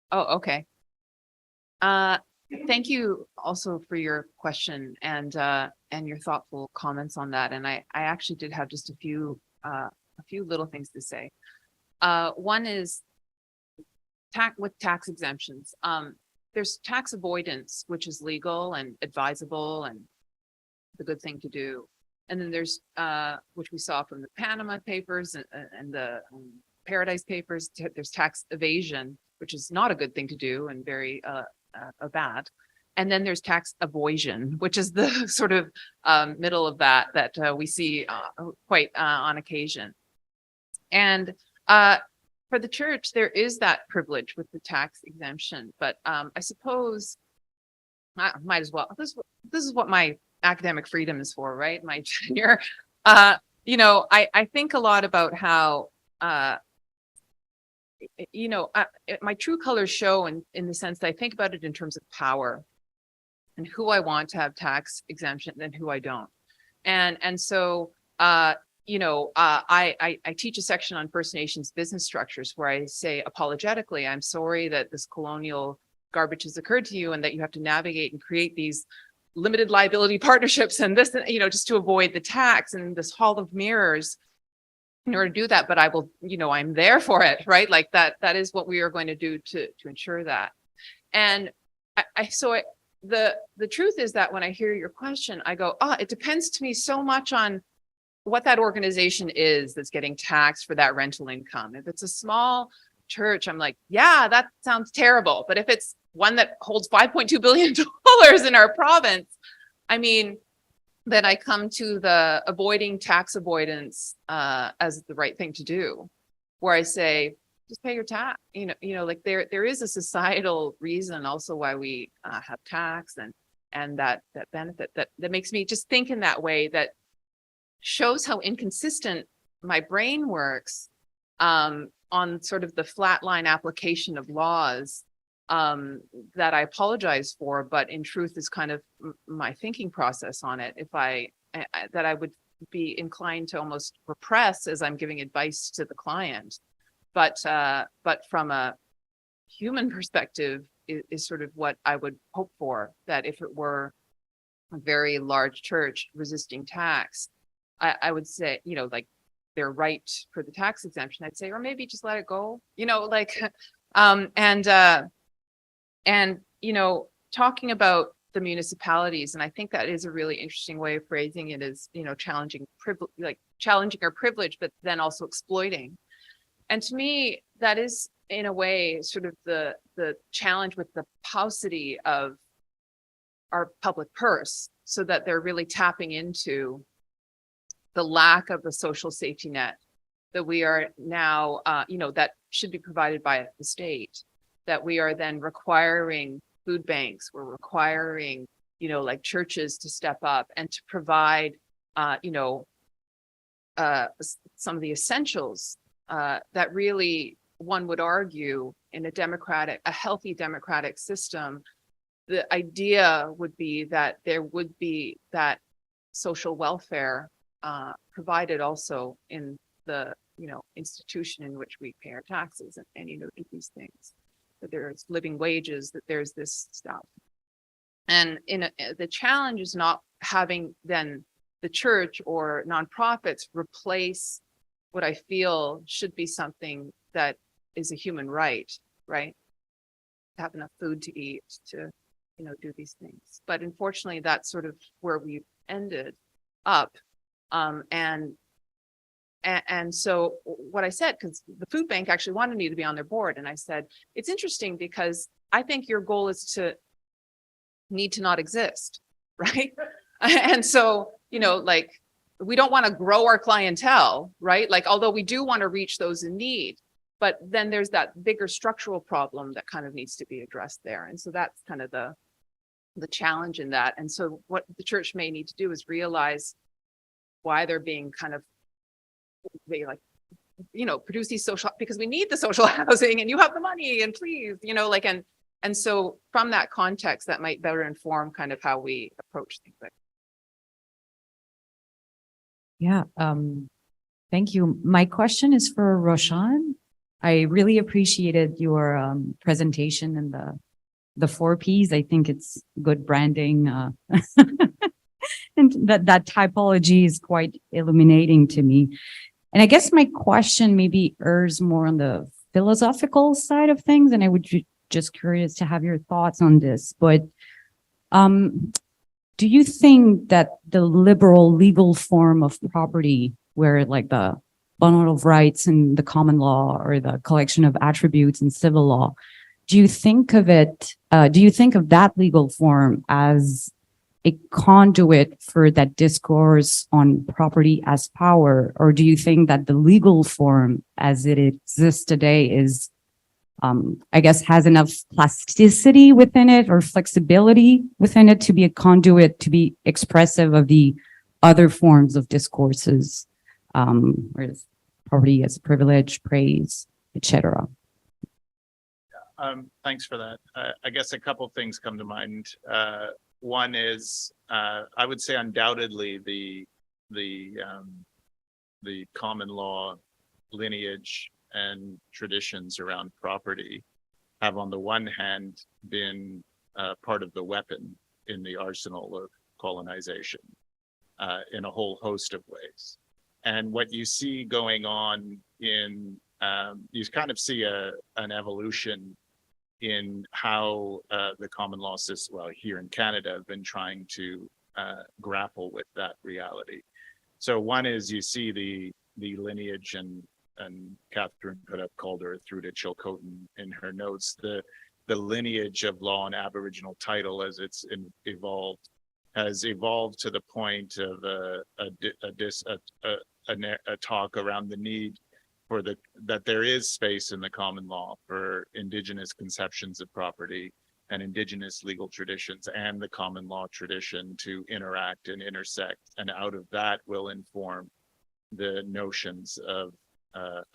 Oh, okay. Thank you also for your question and your thoughtful comments on that. And I actually did have just a few little things to say. One is tax exemptions. There's tax avoidance, which is legal and advisable and the good thing to do. And then there's which we saw from the Panama Papers and the Paradise Papers. There's tax evasion, which is not a good thing to do and very bad. And then there's tax avoidance, which is the sort of middle of that we see quite on occasion. And for the church, there is that privilege with the tax exemption, but I suppose I might as well. This is what my academic freedom is for, right? My tenure. I think a lot about how my true colors show in the sense that I think about it in terms of power and who I want to have tax exemption and who I don't. And so, I teach a section on First Nations business structures where I say apologetically, I'm sorry that this colonial garbage has occurred to you and that you have to navigate and create these limited liability partnerships and this, just to avoid the tax and this hall of mirrors. In order to do that, but I will, I'm there for it, right? Like that is what we are going to do to ensure that. And the truth is that when I hear your question, I go, it depends to me so much on what that organization is that's getting taxed for that rental income. If it's a small church, I'm like, yeah, that sounds terrible. But if it's one that holds $5.2 billion in our province, I mean, then I come to the avoiding tax avoidance as the right thing to do, where I say, just pay your tax. Like there is a societal reason also why we have tax and that benefit that makes me just think in that way that shows how inconsistent my brain works on sort of the flatline application of laws that I apologize for, but in truth is kind of my thinking process on it. If that I would be inclined to almost repress as I'm giving advice to the client, but from a human perspective is sort of what I would hope for, that if it were a very large church resisting tax, I would say, you know, like their right for the tax exemption, I'd say, or maybe just let it go, you know, like, and, you know, talking about the municipalities, and I think that is a really interesting way of phrasing it, is, you know, challenging our privilege, but then also exploiting. And to me, that is in a way sort of the challenge with the paucity of our public purse, so that they're really tapping into the lack of the social safety net that we are now, you know, that should be provided by the state, that we are then requiring food banks, we're requiring, you know, like churches to step up and to provide, you know, some of the essentials that really, one would argue, in a healthy democratic system, the idea would be that there would be that social welfare provided also in the, you know, institution in which we pay our taxes and you know, do these things, that there's living wages, that there's this stuff. And the challenge is not having then the church or nonprofits replace what I feel should be something that is a human right, right? To have enough food to eat, to, you know, do these things. But unfortunately, that's sort of where we ended up. And so what I said, because the food bank actually wanted me to be on their board, and I said, it's interesting because I think your goal is to need to not exist, right? And so, you know, like, we don't want to grow our clientele, right? Like, although we do want to reach those in need, but then there's that bigger structural problem that kind of needs to be addressed there. And so that's kind of the challenge in that. And so what the church may need to do is realize why they're being kind of, they like, you know, produce these social, because we need the social housing and you have the money and please, you know, like, and so from that context, that might better inform kind of how we approach things like. Yeah, thank you. My question is for Roshan. I really appreciated your presentation and the 4 Ps. I think it's good branding. And that typology is quite illuminating to me. And I guess my question maybe errs more on the philosophical side of things, and I would just curious to have your thoughts on this. But do you think that the liberal legal form of property, where like the bundle of rights in the common law or the collection of attributes in civil law, do you think of that legal form as a conduit for that discourse on property as power? Or do you think that the legal form as it exists today is, I guess, has enough plasticity within it or flexibility within it to be a conduit, to be expressive of the other forms of discourses, whereas property as privilege, praise, etc.? Thanks for that. I guess a couple of things come to mind. One is, I would say undoubtedly the common law lineage and traditions around property have, on the one hand, been part of the weapon in the arsenal of colonization in a whole host of ways. And what you see going on in, you kind of see an evolution in how the common law system, well, here in Canada, have been trying to grapple with that reality. So one is you see the lineage, and Catherine could have called her through to Chilcotin in her notes, the lineage of law and Aboriginal title as it's evolved, has evolved to the point of a talk around the need for that there is space in the common law for Indigenous conceptions of property, and Indigenous legal traditions and the common law tradition to interact and intersect. And out of that will inform the notions of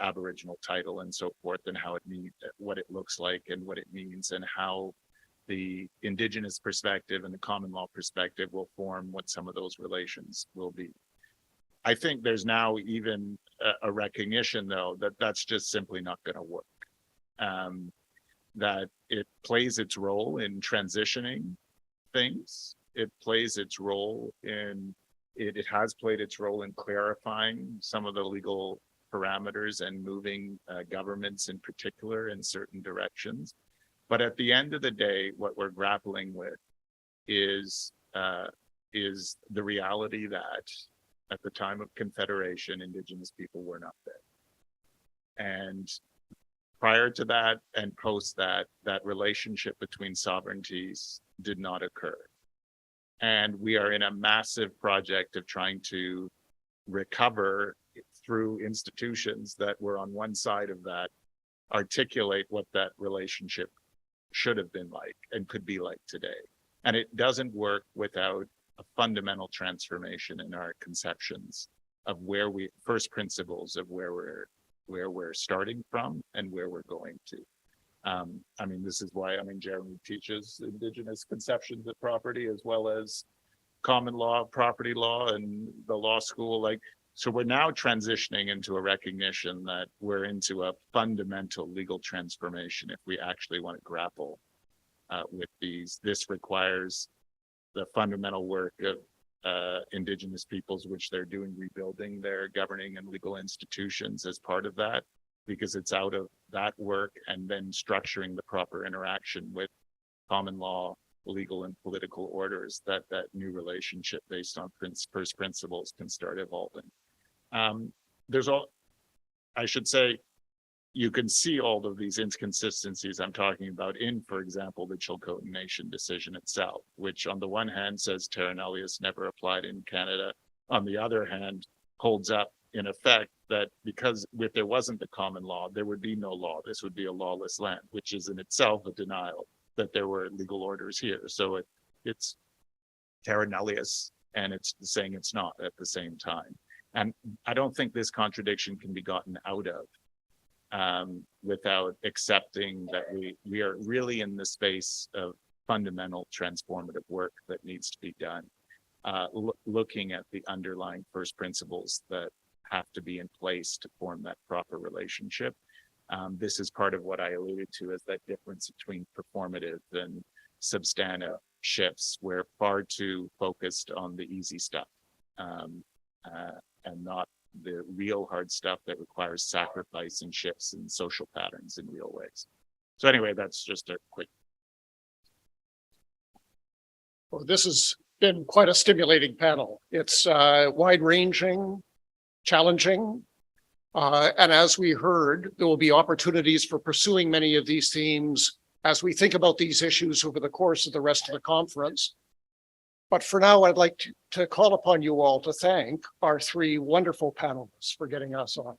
Aboriginal title and so forth, and how it means, what it looks like and what it means, and how the Indigenous perspective and the common law perspective will form what some of those relations will be. I think there's now even a recognition, though, that that's just simply not going to work. That it plays its role in transitioning things. It plays its role in, it has played its role in clarifying some of the legal parameters and moving governments in particular in certain directions. But at the end of the day, what we're grappling with is the reality that at the time of Confederation, Indigenous people were not there. And prior to that and post that, that relationship between sovereignties did not occur. And we are in a massive project of trying to recover through institutions that were on one side of that, articulate what that relationship should have been like and could be like today. And it doesn't work without a fundamental transformation in our conceptions of where we, first principles of where we're starting from and where we're going to. I mean, this is why, I mean, Jeremy teaches Indigenous conceptions of property as well as common law, property law, and the law school. Like, so we're now transitioning into a recognition that we're into a fundamental legal transformation if we actually want to grapple with these. This requires the fundamental work of Indigenous peoples, which they're doing, rebuilding their governing and legal institutions as part of that, because it's out of that work and then structuring the proper interaction with common law, legal and political orders that that new relationship based on first principles can start evolving. There's all, I should say, you can see all of these inconsistencies I'm talking about in, for example, the Chilcotin Nation decision itself, which on the one hand says terra nullius never applied in Canada. On the other hand, holds up in effect that because if there wasn't the common law, there would be no law. This would be a lawless land, which is in itself a denial that there were legal orders here. So it's terra nullius, and it's saying it's not at the same time. And I don't think this contradiction can be gotten out of without accepting that we are really in the space of fundamental transformative work that needs to be done, looking at the underlying first principles that have to be in place to form that proper relationship. This is part of what I alluded to as that difference between performative and substantive shifts. We're far too focused on the easy stuff and not the real hard stuff that requires sacrifice and shifts in social patterns in real ways. So anyway, that's just a quick. Well, this has been quite a stimulating panel. It's wide-ranging, challenging, and as we heard, there will be opportunities for pursuing many of these themes as we think about these issues over the course of the rest of the conference. But for now, I'd like to call upon you all to thank our three wonderful panelists for getting us on.